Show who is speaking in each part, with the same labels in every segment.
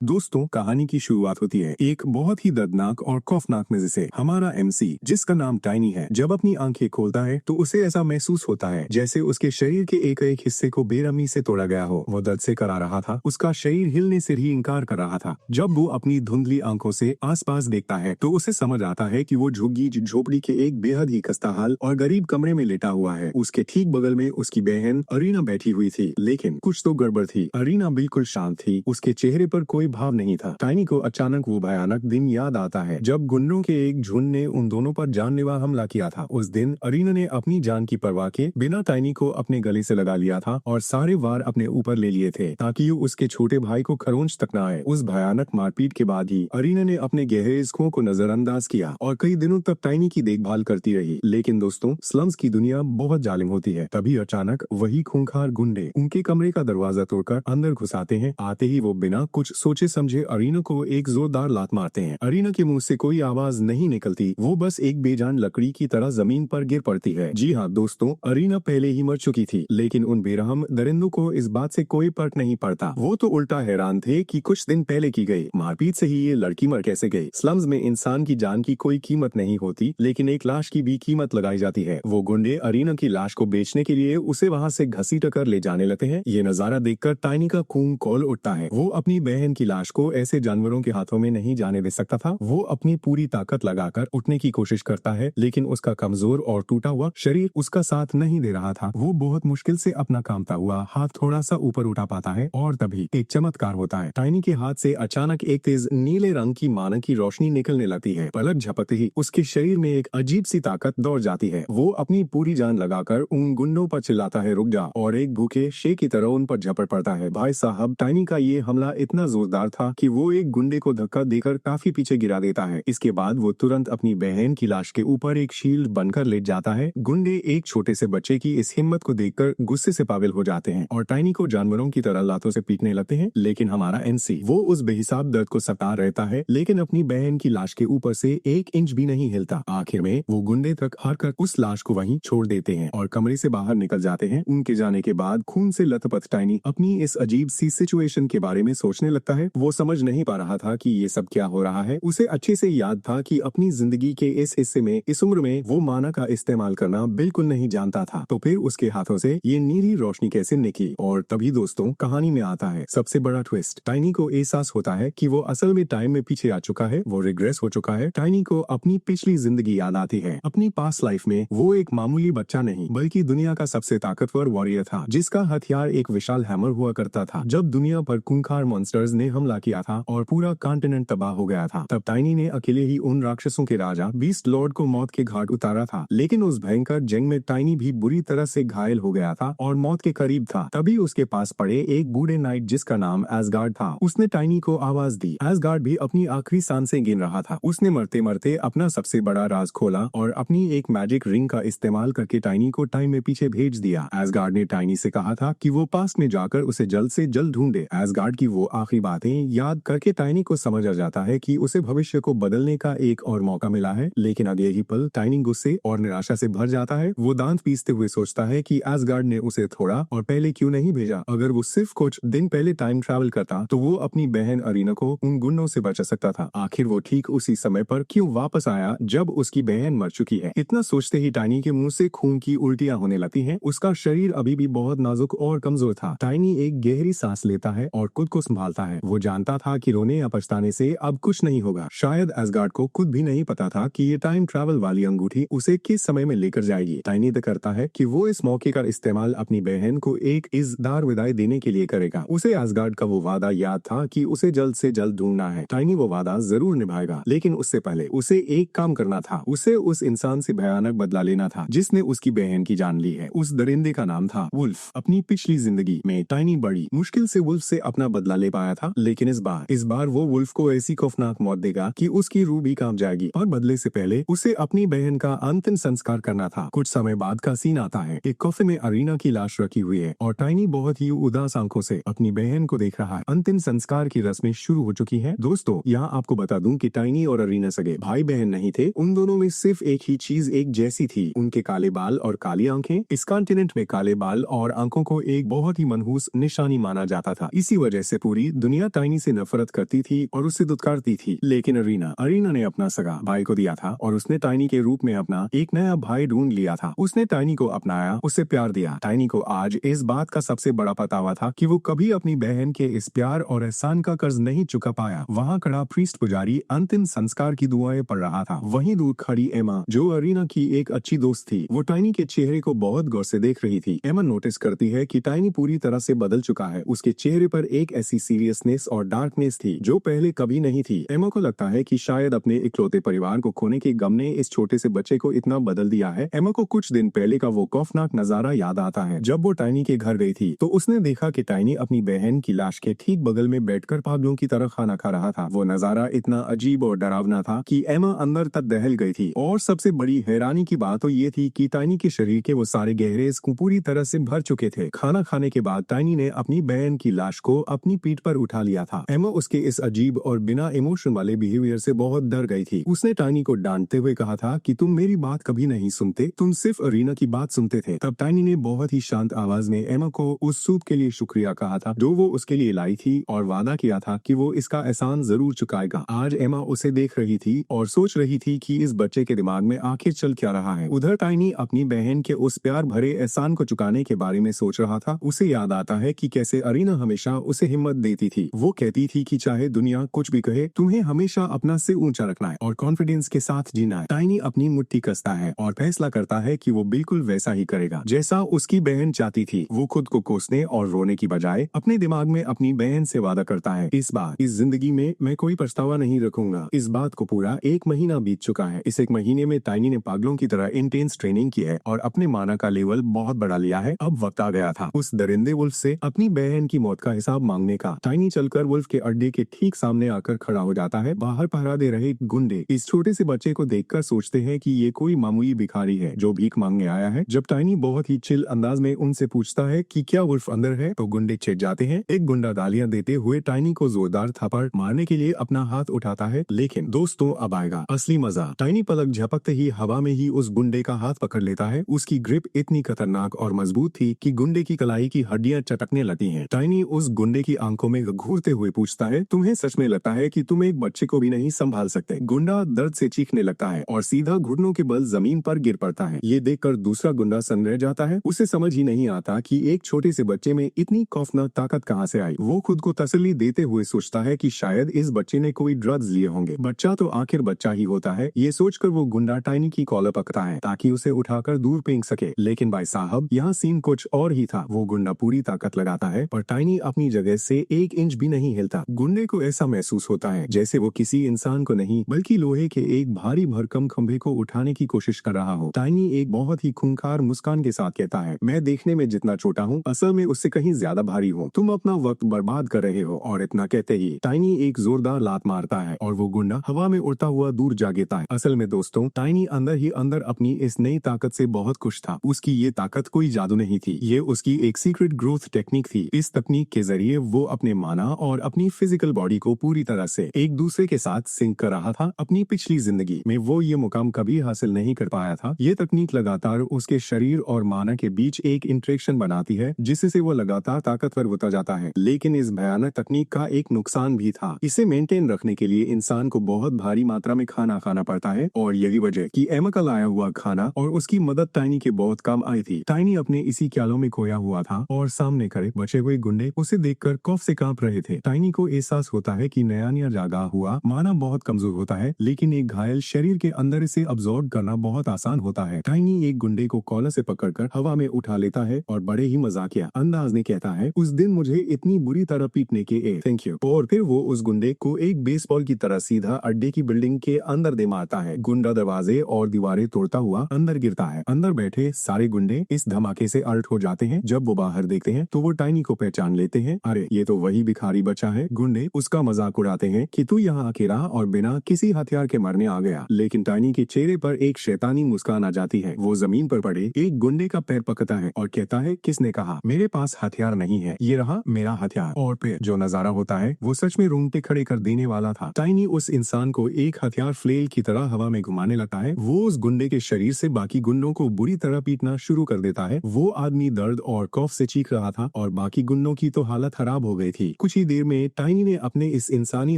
Speaker 1: दोस्तों, कहानी की शुरुआत होती है एक बहुत ही दर्दनाक और खौफनाक मजे से। हमारा एमसी, जिसका नाम टाइनी है, जब अपनी आंखें खोलता है तो उसे ऐसा महसूस होता है जैसे उसके शरीर के एक एक हिस्से को बेरहमी से तोड़ा गया हो। वो दर्द से करा रहा था, उसका शरीर हिलने से ही इनकार कर रहा था। जब वो अपनी धुंधली आंखों से आसपास देखता है तो उसे समझ आता है कि वो झुग्गी झोपड़ी के एक बेहद ही खस्ताहाल और गरीब कमरे में लेटा हुआ है। उसके ठीक बगल में उसकी बहन अरीना बैठी हुई थी, लेकिन कुछ तो गड़बड़ थी। अरीना बिल्कुल शांत थी, उसके चेहरे पर कोई भाव नहीं था। टाइनी को अचानक वो भयानक दिन याद आता है जब गुंडों के एक झुंड ने उन दोनों पर जानलेवा हमला किया था। उस दिन अरीना ने अपनी जान की परवाह के बिना टाइनी को अपने गले से लगा लिया था और सारे वार अपने ऊपर ले लिए थे ताकि उसके छोटे भाई को खरोंच तक न आए। उस भयानक मारपीट के बाद ही अरीना ने अपने गहरे इश्कों को नजरअंदाज किया और कई दिनों तक टाइनी की देखभाल करती रही। लेकिन दोस्तों, स्लम्स की दुनिया बहुत जालिम होती है। तभी अचानक वही खूंखार गुंडे उनके कमरे का दरवाजा तोड़कर अंदर घुस आते हैं। आते ही वो बिना कुछ सोचे समझे अरीना को एक जोरदार लात मारते हैं। अरीना के मुंह से कोई आवाज नहीं निकलती, वो बस एक बेजान लकड़ी की तरह जमीन पर गिर पड़ती है। जी हाँ दोस्तों, अरीना पहले ही मर चुकी थी, लेकिन उन बेरहम दरिंदों को इस बात से कोई फर्क नहीं पड़ता। वो तो उल्टा हैरान थे कि कुछ दिन पहले की गई मारपीट से ही ये लड़की मर कैसे गई। स्लम्स में इंसान की जान की कोई कीमत नहीं होती, लेकिन एक लाश की भी कीमत लगाई जाती है। वो गुंडे अरीना की लाश को बेचने के लिए उसे वहाँ से घसीट कर ले जाने लगते हैं। ये नजारा देखकर टाइनी का खून खौल उठता है। वो अपनी बहन की लाश को ऐसे जानवरों के हाथों में नहीं जाने दे सकता था। वो अपनी पूरी ताकत लगाकर उठने की कोशिश करता है, लेकिन उसका कमजोर और टूटा हुआ शरीर उसका साथ नहीं दे रहा था। वो बहुत मुश्किल से अपना कांपता हुआ हाथ थोड़ा सा ऊपर उठा पाता है और तभी एक चमत्कार होता है। टाइनी के हाथ से अचानक एक तेज नीले रंग की मानक की रोशनी निकलने लगती है। पलक झपकते ही उसके शरीर में एक अजीब सी ताकत दौड़ जाती है। वो अपनी पूरी जान लगाकर उन गुंडों पर चिल्लाता है, रुक जा, और एक भूखे शेर की तरह उन पर झपट पड़ता है। भाई साहब, टाइनी का ये हमला इतना जोरदार था कि वो एक गुंडे को धक्का देकर काफी पीछे गिरा देता है। इसके बाद वो तुरंत अपनी बहन की लाश के ऊपर एक शील्ड बनकर लेट जाता है। गुंडे एक छोटे से बच्चे की इस हिम्मत को देखकर गुस्से से पागल हो जाते हैं और टाइनी को जानवरों की तरह लातों से पीटने लगते हैं। लेकिन हमारा एनसी, वो उस बेहिसाब दर्द को सता रहता है, लेकिन अपनी बहन की लाश के ऊपर से 1 इंच भी नहीं हिलता। आखिर में वो गुंडे तक हार कर उस लाश को वहीं छोड़ देते हैं और कमरे से बाहर निकल जाते हैं। उनके जाने के बाद खून से लथपथ टाइनी अपनी इस अजीब सी सिचुएशन के बारे में सोचने लगता है। वो समझ नहीं पा रहा था कि ये सब क्या हो रहा है। उसे अच्छे से याद था कि अपनी जिंदगी के इस हिस्से में, इस उम्र में वो माना का इस्तेमाल करना बिल्कुल नहीं जानता था। तो फिर उसके हाथों से ये नीली रोशनी कैसे निकली। और तभी दोस्तों, कहानी में आता है सबसे बड़ा ट्विस्ट। टाइनी को एहसास होता है कि वो असल में टाइम में पीछे आ चुका है। वो रिग्रेस हो चुका है। टाइनी को अपनी पिछली जिंदगी याद आती है। अपनी पास्ट लाइफ में वो एक मामूली बच्चा नहीं, बल्कि दुनिया का सबसे ताकतवर वॉरियर था, जिसका हथियार एक विशाल हैमर हुआ करता था। जब दुनिया पर खूंखार मॉन्स्टर्स ने हमला किया था और पूरा कॉन्टिनेंट तबाह हो गया था, तब टाइनी ने अकेले ही उन राक्षसों के राजा बीस्ट लॉर्ड को मौत के घाट उतारा था। लेकिन उस भयंकर जंग में टाइनी भी बुरी तरह से घायल हो गया था और मौत के करीब था। तभी उसके पास पड़े एक बूढ़े नाइट, जिसका नाम एसगार्ड था। उसने टाइनी को आवाज दी। एसगार्ड भी अपनी आखिरी सांसें गिन रहा था। उसने मरते मरते अपना सबसे बड़ा राज खोला और अपनी एक मैजिक रिंग का इस्तेमाल करके टाइनी को टाइम में पीछे भेज दिया। एसगार्ड ने टाइनी से कहा था कि वो पास्ट में जाकर उसे जल्द से जल्द ढूंढे। एसगार्ड की वो आखिरी बातें याद करके टाइनी को समझ आ जाता है कि उसे भविष्य को बदलने का एक और मौका मिला है। लेकिन अगले ही पल टाइनी गुस्से और निराशा से भर जाता है। वो दांत पीसते हुए सोचता है कि एसगार्ड ने उसे थोड़ा और पहले क्यों नहीं भेजा। अगर वो सिर्फ कुछ दिन पहले टाइम ट्रैवल करता तो वो अपनी बहन अरीना को उन गुंडों से बचा सकता था। आखिर वो ठीक उसी समय पर क्यों वापस आया जब उसकी बहन मर चुकी है। इतना सोचते ही टाइनी के मुंह से खून की उल्टियां होने लगती हैं। उसका शरीर अभी भी बहुत नाजुक और कमजोर था। टाइनी एक गहरी सांस लेता है और खुद को संभालता है। वो जानता था कि रोने या पछताने से अब कुछ नहीं होगा। शायद एसगार्ड को खुद भी नहीं पता था कि ये टाइम ट्रैवल वाली अंगूठी उसे किस समय में लेकर जाएगी। टाइनी तय करता है कि वो इस मौके का इस्तेमाल अपनी बहन को एक इज़्ज़तदार विदाई देने के लिए करेगा। उसे एसगार्ड का वो वादा याद था कि उसे जल्द से जल्द ढूंढना है। टाइनी वो वादा जरूर निभाएगा, लेकिन उससे पहले उसे एक काम करना था। उसे उस इंसान से भयानक बदला लेना था जिसने उसकी बहन की जान ली है। उस दरिंदे का नाम था वुल्फ। अपनी पिछली जिंदगी में टाइनी बड़ी मुश्किल से वुल्फ से अपना बदला ले पाया था, लेकिन इस बार वो वुल्फ को ऐसी खौफनाक मौत देगा कि उसकी रूह भी कांप जाएगी। और बदले से पहले उसे अपनी बहन का अंतिम संस्कार करना था। कुछ समय बाद का सीन आता है। एक कॉफी में अरीना की लाश रखी हुई है और टाइनी बहुत ही उदास आंखों से अपनी बहन को देख रहा है। अंतिम संस्कार की रस्में शुरू हो चुकी है। दोस्तों, यहाँ आपको बता दूं कि टाइनी और अरीना सगे भाई बहन नहीं थे। उन दोनों में सिर्फ एक ही चीज एक जैसी थी, उनके काले बाल और काली आंखें। इस कॉन्टिनेंट में काले बाल और आंखों को एक बहुत ही मनहूस निशानी माना जाता था। इसी वजह से पूरी दुनिया टाइनी से नफरत करती थी और उससे दुत्कारती थी, लेकिन अरीना ने अपना सगा भाई को दिया था और उसने टाइनी के रूप में अपना एक नया भाई ढूंढ लिया था। उसने टाइनी को अपनाया, उसे प्यार दिया। टाइनी को आज इस बात का सबसे बड़ा पछतावा था कि वो कभी अपनी बहन के इस प्यार और एहसान का कर्ज नहीं चुका पाया। वहाँ खड़ा प्रीस्ट पुजारी अंतिम संस्कार की दुआएं पढ़ रहा था। वहीं दूर खड़ी एमा, जो अरीना की एक अच्छी दोस्त थी, वो टाइनी के चेहरे को बहुत गौर से देख रही थी। एमा नोटिस करती है कि टाइनी पूरी तरह से बदल चुका है। उसके चेहरे पर एक ऐसी सीरियसनेस और डार्कनेस थी जो पहले कभी नहीं थी। एमा को लगता है कि शायद अपने इकलौते परिवार को खोने के गम ने इस छोटे से बच्चे को इतना बदल दिया है। एमा को कुछ दिन पहले का वो खौफनाक नजारा याद आता है। जब वो टाइनी के घर गई थी तो उसने देखा कि टाइनी अपनी बहन की लाश के ठीक बगल में बैठकर पागलों की तरह खाना खा रहा था। वो नजारा इतना अजीब और डरावना था कि एमा अंदर तक दहल गई थी। और सबसे बड़ी हैरानी की बात तो ये थी कि टाइनी के शरीर के वो सारे गहरे पूरी तरह से भर चुके थे। खाना खाने के बाद टाइनी ने अपनी बहन की लाश को अपनी पीठ पर उठा लिया था। एमा उसके इस अजीब और बिना इमोशन वाले बिहेवियर से बहुत डर गई थी। उसने टाइनी को डांटते हुए कहा था कि तुम मेरी बात कभी नहीं सुनते, तुम सिर्फ अरीना की बात सुनते थे। तब टाइनी ने बहुत ही शांत आवाज में एमा को उस सूप के लिए शुक्रिया कहा था जो वो उसके लिए लाई थी और वादा किया था कि वो इसका एहसान जरूर चुकाएगा। आज एमा उसे देख रही थी और सोच रही थी कि इस बच्चे के दिमाग में आखिर चल क्या रहा है। उधर टाइनी अपनी बहन के उस प्यार भरे एहसान को चुकाने के बारे में सोच रहा था। उसे याद आता है कि कैसे अरीना हमेशा उसे हिम्मत देती थी। वो कहती थी कि चाहे दुनिया कुछ भी कहे, तुम्हें हमेशा अपना सिर ऊंचा रखना है और कॉन्फिडेंस के साथ जीना है। टाइनी अपनी मुट्ठी कसता है और फैसला करता है कि वो बिल्कुल वैसा ही करेगा जैसा उसकी बहन चाहती थी। वो खुद को कोसने और रोने की बजाय अपने दिमाग में अपनी बहन से वादा करता है, इस बार इस जिंदगी में मैं कोई पछतावा नहीं रखूंगा। इस बात को पूरा 1 महीना बीत चुका है। इस 1 महीने में टाइनी ने पागलों की तरह इंटेंस ट्रेनिंग की है और अपने माना का लेवल बहुत बढ़ा लिया है। अब वक्त आ गया था उस दरिंदे वुल्फ से अपनी बहन की मौत का हिसाब मांगने का। टाइनी चलकर वुल्फ के अड्डे के ठीक सामने आकर खड़ा हो जाता है। बाहर पहरा दे रहे गुंडे इस छोटे से बच्चे को देखकर सोचते हैं कि ये कोई मामूली भिखारी है जो भीख मांगने आया है। जब टाइनी बहुत ही चिल अंदाज में उनसे पूछता है कि क्या वुल्फ अंदर है, तो गुंडे छिड़ जाते हैं। एक गुंडा गालियां देते हुए टाइनी को जोरदार थप्पड़ मारने के लिए अपना हाथ उठाता है, लेकिन दोस्तों अब आएगा असली मजा। टाइनी पलक झपकते ही हवा में ही उस गुंडे का हाथ पकड़ लेता है। उसकी ग्रिप इतनी खतरनाक और मजबूत थी कि गुंडे की कलाई की हड्डियां चटकने लगती हैं। टाइनी उस गुंडे की आंखों में घूरते हुए पूछता है, तुम्हें सच में लगता है कि तुम एक बच्चे को भी नहीं संभाल सकते? गुंडा दर्द से चीखने लगता है और सीधा घुटनों के बल जमीन पर गिर पड़ता है। ये देखकर दूसरा गुंडा सन रह जाता है। उसे समझ ही नहीं आता कि एक छोटे से बच्चे में इतनी खौफनाक ताकत कहां से आई। वो खुद को तसल्ली देते हुए सोचता है कि शायद इस बच्चे ने कोई ड्रग्स लिए होंगे। बच्चा तो आखिर बच्चा ही होता है। ये सोचकर वो गुंडा टाइनी की कॉलर पकड़ता है ताकि उसे उठाकर दूर फेंक सके। लेकिन भाई साहब, यहाँ सीन कुछ और ही था। वो गुंडा पूरी ताकत लगाता है पर टाइनी अपनी जगह से 1 इंच भी नहीं हिलता। गुंडे को ऐसा महसूस होता है जैसे वो किसी इंसान को नहीं बल्कि लोहे के एक भारी भरकम खंभे को उठाने की कोशिश कर रहा हो। टाइनी एक बहुत ही खूंखार मुस्कान के साथ कहता है, मैं देखने में जितना छोटा हूँ असल में उससे कहीं ज्यादा भारी हूँ। तुम अपना वक्त बर्बाद कर रहे हो। और इतना कहते ही टाइनी एक जोरदार लात मारता है और वो गुंडा हवा में उड़ता हुआ दूर जा गिरता है। असल में दोस्तों, टाइनी अंदर ही अंदर अपनी इस नई ताकत से बहुत खुश था। उसकी ये ताकत कोई जादू नहीं थी, ये उसकी एक सीक्रेट ग्रोथ टेक्निक थी। इस तकनीक के जरिए वो अपने माना और अपनी फिजिकल बॉडी को पूरी तरह से एक दूसरे के साथ सिंक कर रहा था। अपनी पिछली जिंदगी में वो ये मुकाम कभी हासिल नहीं कर पाया था। ये तकनीक लगातार उसके शरीर और माना के बीच एक इंटरेक्शन बनाती है जिससे वो लगातार ताकतवर होता जाता है। लेकिन इस भयानक तकनीक का एक नुकसान भी था। इसे मेंटेन रखने के लिए इंसान को बहुत भारी मात्रा में खाना खाना पड़ता है और यही वजह कि एमा का लाया हुआ खाना और उसकी मदद टाइनी के बहुत काम आई थी। टाइनी अपने इसी ख्यालों में खोया हुआ था और सामने खड़े बचे हुए गुंडे उसे देखकर खौफ से कांप रहे थे। टाइनी को एहसास होता है कि नया जागा हुआ माना बहुत कमजोर होता है, लेकिन एक घायल शरीर के अंदर इसे अब्सॉर्ब करना बहुत आसान होता है। टाइनी एक गुंडे को कॉलर से पकड़कर हवा में उठा लेता है और बड़े ही मजाकिया अंदाज में कहता है, उस दिन मुझे इतनी बुरी तरह पीटने के थैंक यू। और फिर वो उस गुंडे को एक बेसबॉल की तरह सीधा अड्डे की बिल्डिंग के अंदर दे मारता है। गुंडा दरवाजे और दीवारें तोड़ता हुआ अंदर गिरता है। अंदर बैठे सारे गुंडे इस धमाके से अलर्ट हो जाते हैं। जब वो बाहर देखते हैं तो वो टाइनी को पहचान लेते हैं। अरे ये तो वही भिखारी बच्चा है। गुंडे उसका मजाक उड़ाते हैं कि तू यहाँ अकेला और बिना किसी हथियार के मरने आ गया। लेकिन टाइनी के चेहरे पर एक शैतानी मुस्कान आ जाती है। वो जमीन पर पड़े एक गुंडे का पैर पकड़ता है और कहता है, किसने कहा मेरे पास हथियार नहीं है? ये रहा मेरा हथियार। और फिर जो नजारा होता है वो सच में रोंगटे खड़े कर देने वाला था। टाइनी उस इंसान को एक हथियार फ्लेल की तरह हवा में घुमाने लगता है। वो उस गुंडे के शरीर से बाकी गुंडों को बुरी तरह पीटना शुरू कर देता है। वो आदमी दर्द और खौफ से चीख रहा था और बाकी गुंडों की तो हालत खराब हो गई थी। कुछ कुछ ही देर में टाइनी ने अपने इस इंसानी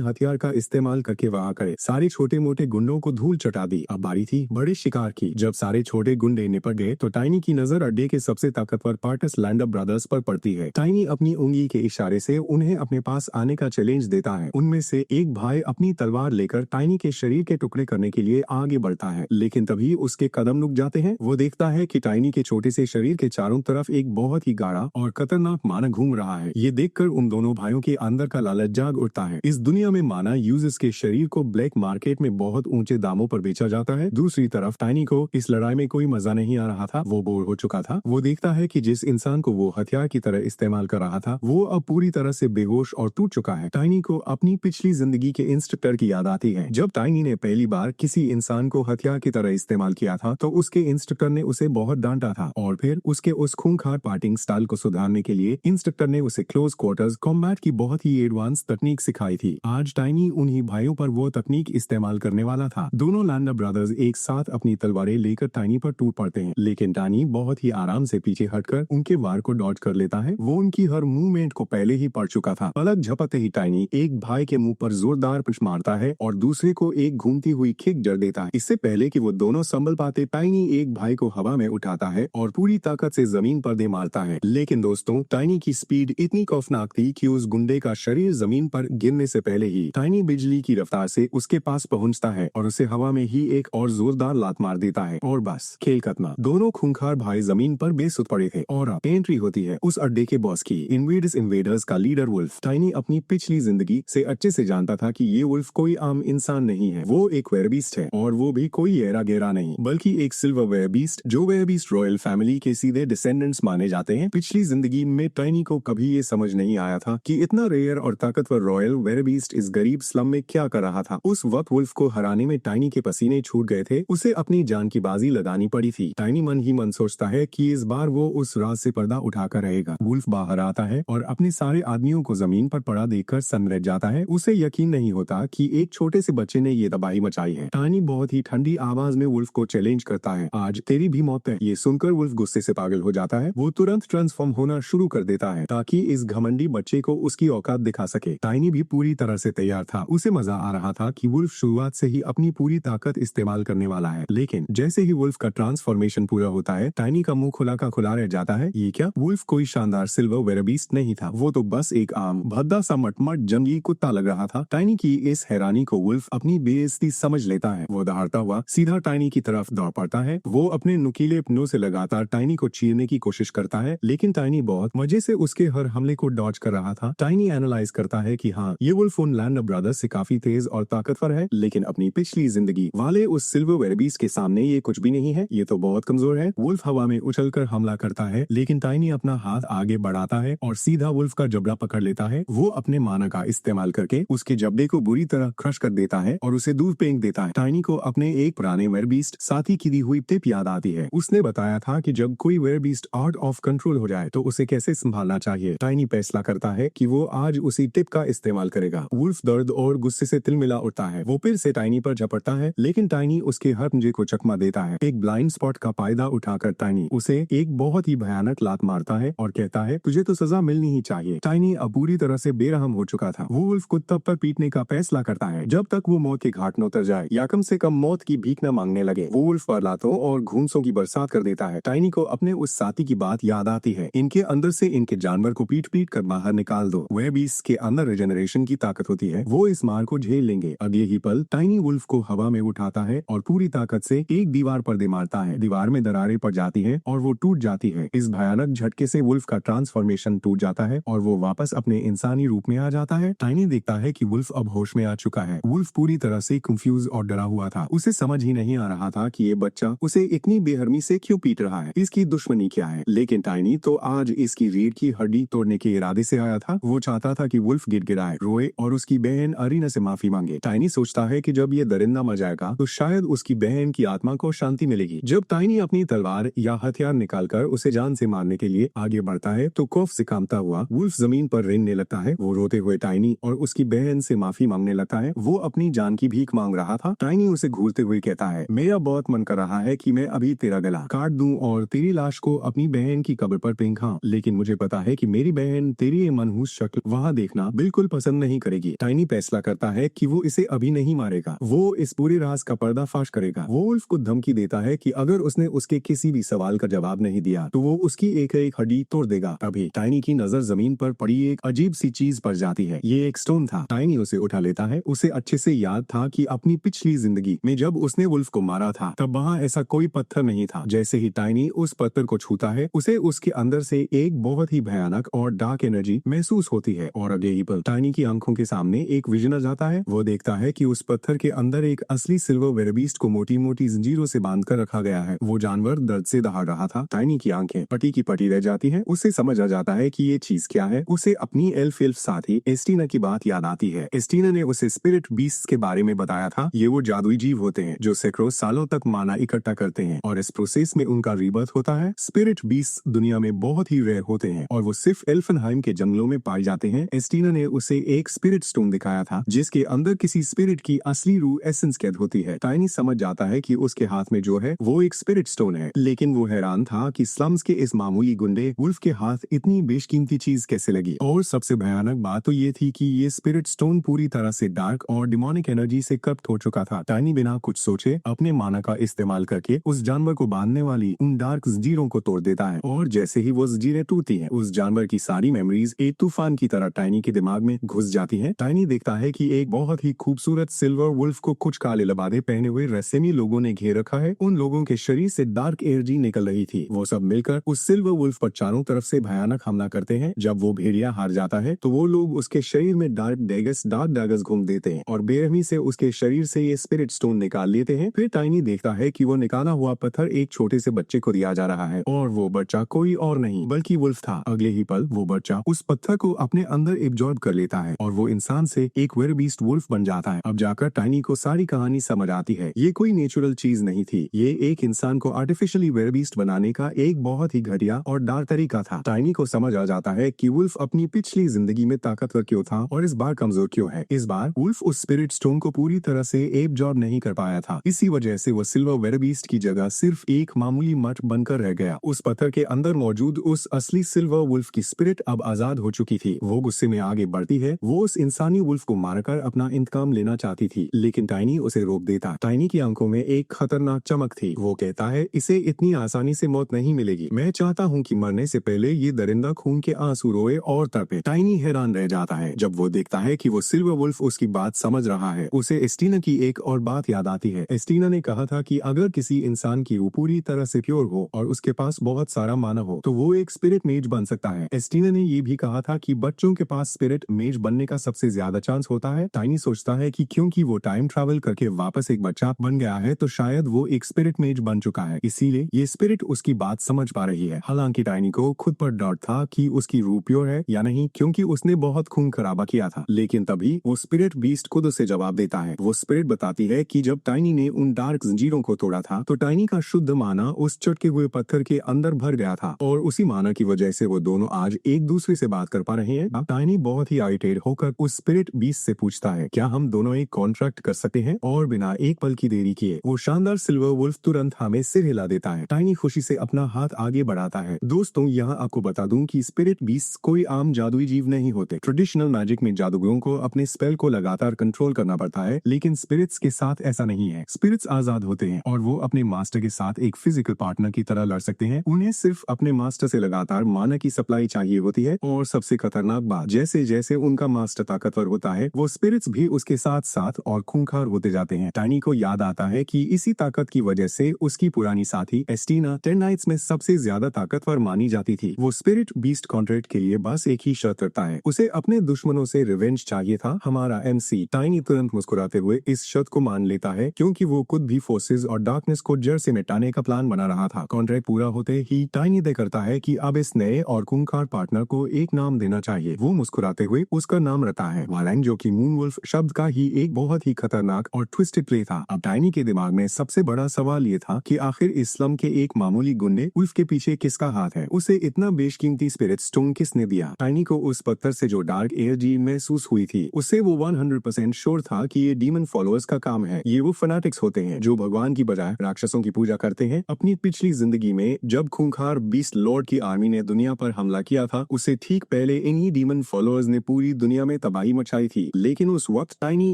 Speaker 1: हथियार का इस्तेमाल करके वहां करे सारे छोटे मोटे गुंडों को धूल चटा दी। अब बारी थी बड़े शिकार की। जब सारे छोटे गुंडे निपट गए तो टाइनी की नजर अड्डे के सबसे ताकतवर पार्टस लैंडर ब्रदर्स पर पड़ती है। टाइनी अपनी उंगली के इशारे से उन्हें अपने पास आने का चैलेंज देता है। उनमें से एक भाई अपनी तलवार लेकर टाइनी के शरीर के टुकड़े करने के लिए आगे बढ़ता है, लेकिन तभी उसके कदम रुक जाते हैं। वो देखता है कि टाइनी के छोटे से शरीर के चारों तरफ एक बहुत ही गाढ़ा और खतरनाक मानव घूम रहा है। ये देखकर उन दोनों भाइयों के अंदर का लालच जाग उठता है। इस दुनिया में माना यूजर्स के शरीर को ब्लैक मार्केट में बहुत ऊंचे दामों पर बेचा जाता है। दूसरी तरफ टाइनी को इस लड़ाई में कोई मजा नहीं आ रहा था। वो बोर हो चुका था। वो देखता है कि जिस इंसान को वो हथियार की तरह इस्तेमाल कर रहा था वो अब पूरी तरह से बेहोश और टूट चुका है। टाइनी को अपनी पिछली जिंदगी के इंस्ट्रक्टर की याद आती है। जब टाइनी ने पहली बार किसी इंसान को हथियार की तरह इस्तेमाल किया था तो उसके इंस्ट्रक्टर ने उसे बहुत डांटा था और फिर उसके उस खूंखार फाइटिंग स्टाइल को सुधारने के लिए इंस्ट्रक्टर ने उसे क्लोज क्वार्टर्स कॉम्बैट की बहुत ही एडवांस तकनीक सिखाई थी। आज टाइनी उन्हीं भाइयों पर वो तकनीक इस्तेमाल करने वाला था। दोनों लैंडर ब्रदर्स एक साथ अपनी तलवारें लेकर टाइनी पर टूट पड़ते हैं, लेकिन टाइनी बहुत ही आराम से पीछे हटकर उनके वार को डॉज कर लेता है। वो उनकी हर मूवमेंट को पहले ही पढ़ चुका था। पलक झपकते ही टाइनी एक भाई के मुंह पर जोरदार पुश मारता है और दूसरे को एक घूमती हुई किक जड़ देता है। इससे पहले कि वो दोनों संभल पाते टाइनी एक भाई को हवा में उठाता है और पूरी ताकत से जमीन पर दे मारता है। लेकिन दोस्तों, टाइनी की स्पीड इतनी खौफनाक थी कि उस गुंडे का शरीर जमीन पर गिरने से पहले ही टाइनी बिजली की रफ्तार से उसके पास पहुंचता है और उसे हवा में ही एक और जोरदार लात मार देता है और बस खेल खत्म। दोनों खूंखार भाई जमीन पर बेसुध पड़े थे और अब एंट्री होती है उस अड्डे के बॉस की, इन्वेडर्स का लीडर वुल्फ। टाइनी अपनी पिछली जिंदगी से अच्छे से जानता था कि ये वुल्फ कोई आम इंसान नहीं है। वो एक वेयरबीस्ट है और वो भी कोई ऐरा गैरा नहीं, बल्कि एक सिल्वर वेयरबीस्ट जो वेयरबीस्ट रॉयल फैमिली के सीधे डिसेंडेंट्स माने जाते हैं। पिछली जिंदगी में टाइनी को कभी ये समझ नहीं आया था कि इतना रेयर और ताकतवर रॉयल वेयरबीस्ट इस गरीब स्लम में क्या कर रहा था। उस वक्त वुल्फ को हराने में टाइनी के पसीने छूट गए थे। उसे अपनी जान की बाजी लगानी पड़ी थी। टाइनी मन ही मन सोचता है कि इस बार वो उस राज से पर्दा उठाकर रहेगा। वुल्फ बाहर आता है और अपने सारे आदमियों को जमीन पर पड़ा देखकर सन्न रह जाता है। उसे यकीन नहीं होता कि एक छोटे से बच्चे ने ये तबाही मचाई है। टाइनी बहुत ही ठंडी आवाज में वुल्फ को चैलेंज करता है, आज तेरी भी मौत है। ये सुनकर वुल्फ गुस्से से पागल हो जाता है। वो तुरंत ट्रांसफॉर्म होना शुरू कर देता है ताकि इस घमंडी बच्चे को उसकी औकात दिखा सके। टाइनी भी पूरी तरह से तैयार था। उसे मजा आ रहा था कि वुल्फ शुरुआत से ही अपनी पूरी ताकत इस्तेमाल करने वाला है। लेकिन जैसे ही वुल्फ का ट्रांसफॉर्मेशन पूरा होता है टाइनी का मुंह खुला का खुला रह जाता है। ये क्या? वुल्फ कोई शानदार सिल्वर वेयरबीस्ट नहीं था। वो तो बस एक आम भद्दा सा मटमट जंगली कुत्ता लग रहा था। टाइनी की इस हैरानी को वुल्फ अपनी बेइज्जती समझ लेता है। वो दहाड़ता हुआ सीधा टाइनी की तरफ दौड़ पड़ता है। वो अपने नुकीले पनों से लगातार टाइनी को चीरने की कोशिश करता है, लेकिन टाइनी बहुत मजे से उसके हर हमले को डॉज कर रहा था। टाइनी एनालाइज करता है कि हाँ, ये वुल्फ उन लैंडर ब्रदर्स से काफी तेज और ताकतवर है, लेकिन अपनी पिछली जिंदगी वाले उस सिल्वर वेयरबीस्ट के सामने ये कुछ भी नहीं है। ये तो बहुत कमजोर है। वुल्फ हवा में उछलकर हमला करता है, लेकिन टाइनी अपना हाथ आगे बढ़ाता है और सीधा वुल्फ का जबड़ा पकड़ लेता है। वो अपने माना का इस्तेमाल करके उसके जबड़े को बुरी तरह क्रश कर देता है और उसे दूर फेंक देता है। टाइनी को अपने एक पुराने वेयरबीस्ट साथी की दी हुई टिप याद आती है। उसने बताया था कि जब कोई वेयरबीस्ट आउट ऑफ कंट्रोल हो जाए तो उसे कैसे संभालना चाहिए। टाइनी फैसला करता है कि वो आज उसी टिप का इस्तेमाल करेगा। वुल्फ दर्द और गुस्से से तिलमिला उठता है। वो फिर से टाइनी पर झपटता है, लेकिन टाइनी उसके हर पंजे को चकमा देता है। एक ब्लाइंड स्पॉट का फायदा उठाकर टाइनी उसे एक बहुत ही भयानक लात मारता है और कहता है, तुझे तो सजा मिलनी ही चाहिए। टाइनी अब पूरी तरह से बेरहम हो चुका था। वो वुल्फ को तब तक पीटने का फैसला करता है जब तक वो मौत के घाट न उतर जाए या कम से कम मौत की भीख न मांगने लगे। वो वुल्फ पर लातों और घूंसों की बरसात कर देता है। टाइनी को अपने उस साथी की बात याद आती है, इनके अंदर से इनके जानवर को पीट पीट कर बाहर निकाल दो। वेयरबीस्ट के अंदर रिजेनरेशन की ताकत होती है, वो इस मार को झेल लेंगे। अगले ही पल टाइनी वुल्फ को हवा में उठाता है और पूरी ताकत से एक दीवार पर दे मारता है। दीवार में दरारें पड़ जाती है और वो टूट जाती है। इस भयानक झटके से वुल्फ का ट्रांसफॉर्मेशन टूट जाता है और वो वापस अपने इंसानी रूप में आ जाता है। टाइनी देखता है कि वुल्फ अब होश में आ चुका है। वुल्फ पूरी तरह से कंफ्यूज और डरा हुआ था। उसे समझ ही नहीं आ रहा था कि ये बच्चा उसे इतनी बेहरमी से क्यों पीट रहा है, इसकी दुश्मनी क्या है। लेकिन टाइनी तो आज इसकी रीढ़ की हड्डी तोड़ने के इरादे से आया था। वो चाहता था कि वुल्फ गिड़गिड़ाए, रोए और उसकी बहन अरीना से माफी मांगे। टाइनी सोचता है कि जब ये दरिंदा मर जाएगा तो शायद उसकी बहन की आत्मा को शांति मिलेगी। जब टाइनी अपनी तलवार या हथियार निकालकर उसे जान से मारने के लिए आगे बढ़ता है तो खौफ से कांपता हुआ वुल्फ जमीन पर रेंगने लगता है। वो रोते हुए टाइनी और उसकी बहन से माफी मांगने लगता है। वो अपनी जान की भीख मांग रहा था। टाइनी उसे घूरते हुए कहता है, मेरा बहुत मन कर रहा है कि मैं अभी तेरा गला काट दूं और तेरी लाश को अपनी बहन की कब्र पर फेंका, लेकिन मुझे पता है कि मेरी बहन तेरी ये मनहूस शक्ल वहाँ देखना बिल्कुल पसंद नहीं करेगी। टाइनी फैसला करता है कि वो इसे अभी नहीं मारेगा, वो इस पूरे राज का पर्दाफाश करेगा। वो वुल्फ को धमकी देता है कि अगर उसने उसके किसी भी सवाल का जवाब नहीं दिया तो वो उसकी एक एक हड्डी तोड़ देगा। तभी टाइनी की नजर जमीन पर पड़ी एक अजीब सी चीज पर जाती है। ये एक स्टोन था। टाइनी उसे उठा लेता है। उसे अच्छे से याद था कि अपनी पिछली जिंदगी में जब उसने वुल्फ को मारा था तब वहाँ ऐसा कोई पत्थर नहीं था। जैसे ही टाइनी उस पत्थर को छूता है उसे उसके अंदर से एक बहुत ही भयानक और डार्क एनर्जी महसूस होती है और अगले ही पल टाइनी की आंखों के सामने एक विजन आ जाता है। वो देखता है कि उस पत्थर के अंदर एक असली सिल्वर वेरबीस्ट को मोटी मोटी जंजीरों से बांध कर रखा गया है। वो जानवर दर्द से दहाड़ रहा था। टाइनी की आंखें पटी की पटी रह जाती हैं। उसे समझ आ जाता है कि ये चीज क्या है। उसे अपनी एल्फ साथी एस्टीना की बात याद आती है। एस्टीना ने उसे स्पिरिट बीस्ट के बारे में बताया था। ये वो जादुई जीव होते हैं जो सैकड़ों सालों तक माना इकट्ठा करते हैं और इस प्रोसेस में उनका रीबर्थ होता है। स्पिरिट बीस्ट दुनिया में बहुत ही रेयर होते हैं और वो सिर्फ एल्फनहाइम के जंगलों में पाए जाते हैं। एस्टीना ने उसे एक स्पिरिट स्टोन दिखाया था जिसके अंदर किसी स्पिरिट की असली रूह एसेंस कैद होती है। टाइनी समझ जाता है कि उसके हाथ में जो है वो एक स्पिरिट स्टोन है, लेकिन वो हैरान था कि स्लम्स के इस मामूली गुंडे वुल्फ के हाथ इतनी बेशकीमती चीज कैसे लगी। और सबसे भयानक बात तो ये थी कि ये स्पिरिट स्टोन पूरी तरह से डार्क और डिमोनिक एनर्जी से करप्ट हो चुका था। टाइनी बिना कुछ सोचे अपने माना का इस्तेमाल करके उस जानवर को बांधने वाली उन डार्क जंजीरों को तोड़ देता है और जैसे ही वो जंजीरें टूटती हैं उस जानवर की सारी मेमोरीज एक तूफान की तरह टाइनी के दिमाग में घुस जाती हैं। टाइनी देखता है कि एक बहुत ही खूबसूरत सिल्वर वुल्फ को कुछ काले लबादे पहने हुए रहस्यमयी लोगों ने घेर रखा है। उन लोगों के शरीर से डार्क एनर्जी निकल रही थी। वो सब मिलकर उस सिल्वर वुल्फ पर चारों तरफ से भयानक हमला करते हैं। जब वो भेड़िया हार जाता है तो वो लोग उसके शरीर में डार्क डैगर्स घूम देते हैं और बेरहमी से उसके शरीर से ये स्पिरिट स्टोन निकाल लेते हैं। फिर टाइनी देखता है कि वो निकाला हुआ पत्थर एक छोटे से बच्चे को दिया जा रहा है और वो बच्चा कोई और नहीं बल्कि वुल्फ था। अगले ही पल वो बच्चा उस पत्थर को अपने अंदर एब्जॉर्ब कर लेता है और वो इंसान से एक वेरबीस्ट वुल्फ बन जाता है। अब जाकर टाइनी को सारी कहानी समझ आती है। ये कोई नेचुरल चीज नहीं थी, ये एक इंसान को आर्टिफिशियली वेरबीस्ट बनाने का एक बहुत ही घटिया और डार्क तरीका था। टाइनी को समझ आ जाता है कि वुल्फ अपनी पिछली जिंदगी में ताकतवर क्यों था और इस बार कमजोर क्यों है। इस बार वुल्फ उस स्पिरिट स्टोन को पूरी तरह से एब्जॉर्ब नहीं कर पाया था। इसी वजह से वो सिल्वर वेरबीस्ट की जगह सिर्फ एक मामूली मठ बनकर रह गया। उस पत्थर के अंदर मौजूद उस असली सिल्वर वुल्फ की स्पिरिट अब आजाद हो चुकी थी। वो गुस्से में आगे बढ़ती है। वो उस इंसानी वुल्फ को मारकर अपना इंतकाम लेना चाहती थी, लेकिन टाइनी उसे रोक देता। टाइनी की आंखों में एक खतरनाक चमक थी। वो कहता है इसे इतनी आसानी से मौत नहीं मिलेगी। मैं चाहता हूँ कि मरने से पहले ये दरिंदा खून के आंसू रोए और तड़पे। टाइनी हैरान रह जाता है जब वो देखता है कि वो सिल्वर वुल्फ उसकी बात समझ रहा है। उसे एस्टीना की एक और बात याद आती है। एस्टीना ने कहा था कि अगर किसी इंसान की रूह पूरी तरह से प्योर हो और उसके पास बहुत सारा माना हो तो वो एक स्पिरिट मेज बन सकता है। एस्टीना ने ये भी कहा था कि बच्चों के पास स्पिरिट मेज बनने का सबसे ज्यादा चांस होता है। टाइनी सोचता है कि क्योंकि वो टाइम ट्रैवल करके वापस एक बच्चा बन गया है तो शायद वो एक स्पिरिट मेज बन चुका है, इसीलिए ये स्पिरिट उसकी बात समझ पा रही है। हालांकि टाइनी को खुद पर डाउट था कि उसकी रूह प्योर है या नहीं, क्योंकि उसने बहुत खून खराबा किया था। लेकिन तभी वो स्पिरिट बीस्ट खुद उसे जवाब देता है। वो स्पिरिट बताती है कि जब टाइनी ने उन डार्क जंजीरों को तोड़ा था तो टाइनी का शुद्ध माना उस चटके हुए पत्थर के अंदर भर गया था और उसी माना की वजह से वो दोनों आज एक दूसरे से बात कर पा रहे हैं। अब टाइनी बहुत ही आइटेड होकर उस स्पिरिट बीस्ट से पूछता है क्या हम दोनों एक कॉन्ट्रैक्ट कर सकते हैं, और बिना एक पल की देरी किए वो शानदार सिल्वर वुल्फ तुरंत हमें सिर हिला देता है। टाइनी खुशी से अपना हाथ आगे बढ़ाता है। दोस्तों यहाँ आपको बता दूं कि स्पिरिट बीस्ट कोई आम जादुई जीव नहीं होते। ट्रेडिशनल मैजिक में जादूगरों को अपने स्पेल को लगातार कंट्रोल करना पड़ता है, लेकिन स्पिरिट्स के साथ ऐसा नहीं है। स्पिरिट्स आजाद होते हैं और वो अपने मास्टर के साथ एक फिजिकल पार्टनर की तरह लड़ सकते हैं। उन्हें सिर्फ अपने मास्टर से लगातार माना की सप्लाई चाहिए होती है और सबसे खतरनाक बात, जैसे जैसे उनका मास्टर ताकतवर होता है वो स्पिरिट्स भी उसके साथ साथ और खूंखार होते जाते हैं। टाइनी को याद आता है कि इसी ताकत की वजह से उसकी पुरानी साथी एस्टीना 10 नाइट्स में सबसे ज्यादा ताकतवर मानी जाती थी। वो स्पिरिट बीस्ट कॉन्ट्रैक्ट के लिए बस एक ही शर्त रखता है, उसे अपने दुश्मनों से रिवेंज चाहिए था। हमारा एमसी टाइनी तुरंत मुस्कुराते हुए इस शर्त को मान लेता है क्योंकि वो खुद भी फोर्सेस और डार्कनेस को जड़ से मिटाने का प्लान बना रहा था। कॉन्ट्रैक्ट पूरा होते ही टाइनी तय करता है कि अब इस नए और खूंखार पार्टनर को एक नाम देना चाहिए। वो मुस्कुराते हुए उसका नाम रखता है वालैंग, जो कि मून वुल्फ शब्द का ही एक बहुत ही खतरनाक और ट्विस्टेड प्ले था। अब टाइनी के दिमाग में सबसे बड़ा सवाल ये था कि आखिर इस्लाम के एक मामूली गुंडे वुल्फ के पीछे किसका हाथ है, उसे इतना बेशकीमती स्पिरिट स्टोन किसने दिया। टाइनी को उस पत्थर से जो डार्क एनर्जी महसूस हुई थी उससे वो 100% श्योर था कि ये डीमन फॉलोअर्स का काम है। ये वो फनाटिक्स होते हैं जो भगवान की बजाय राक्षसों की पूजा करते हैं। अपनी पिछली जिंदगी में जब खूंखार बीस्ट लॉर्ड की आर्मी ने दुनिया पर हमला किया था उससे ठीक पहले इन्हीं डीमन फॉलोअर्स ने पूरी दुनिया में तबाही मचाई थी, लेकिन उस वक्त टाइनी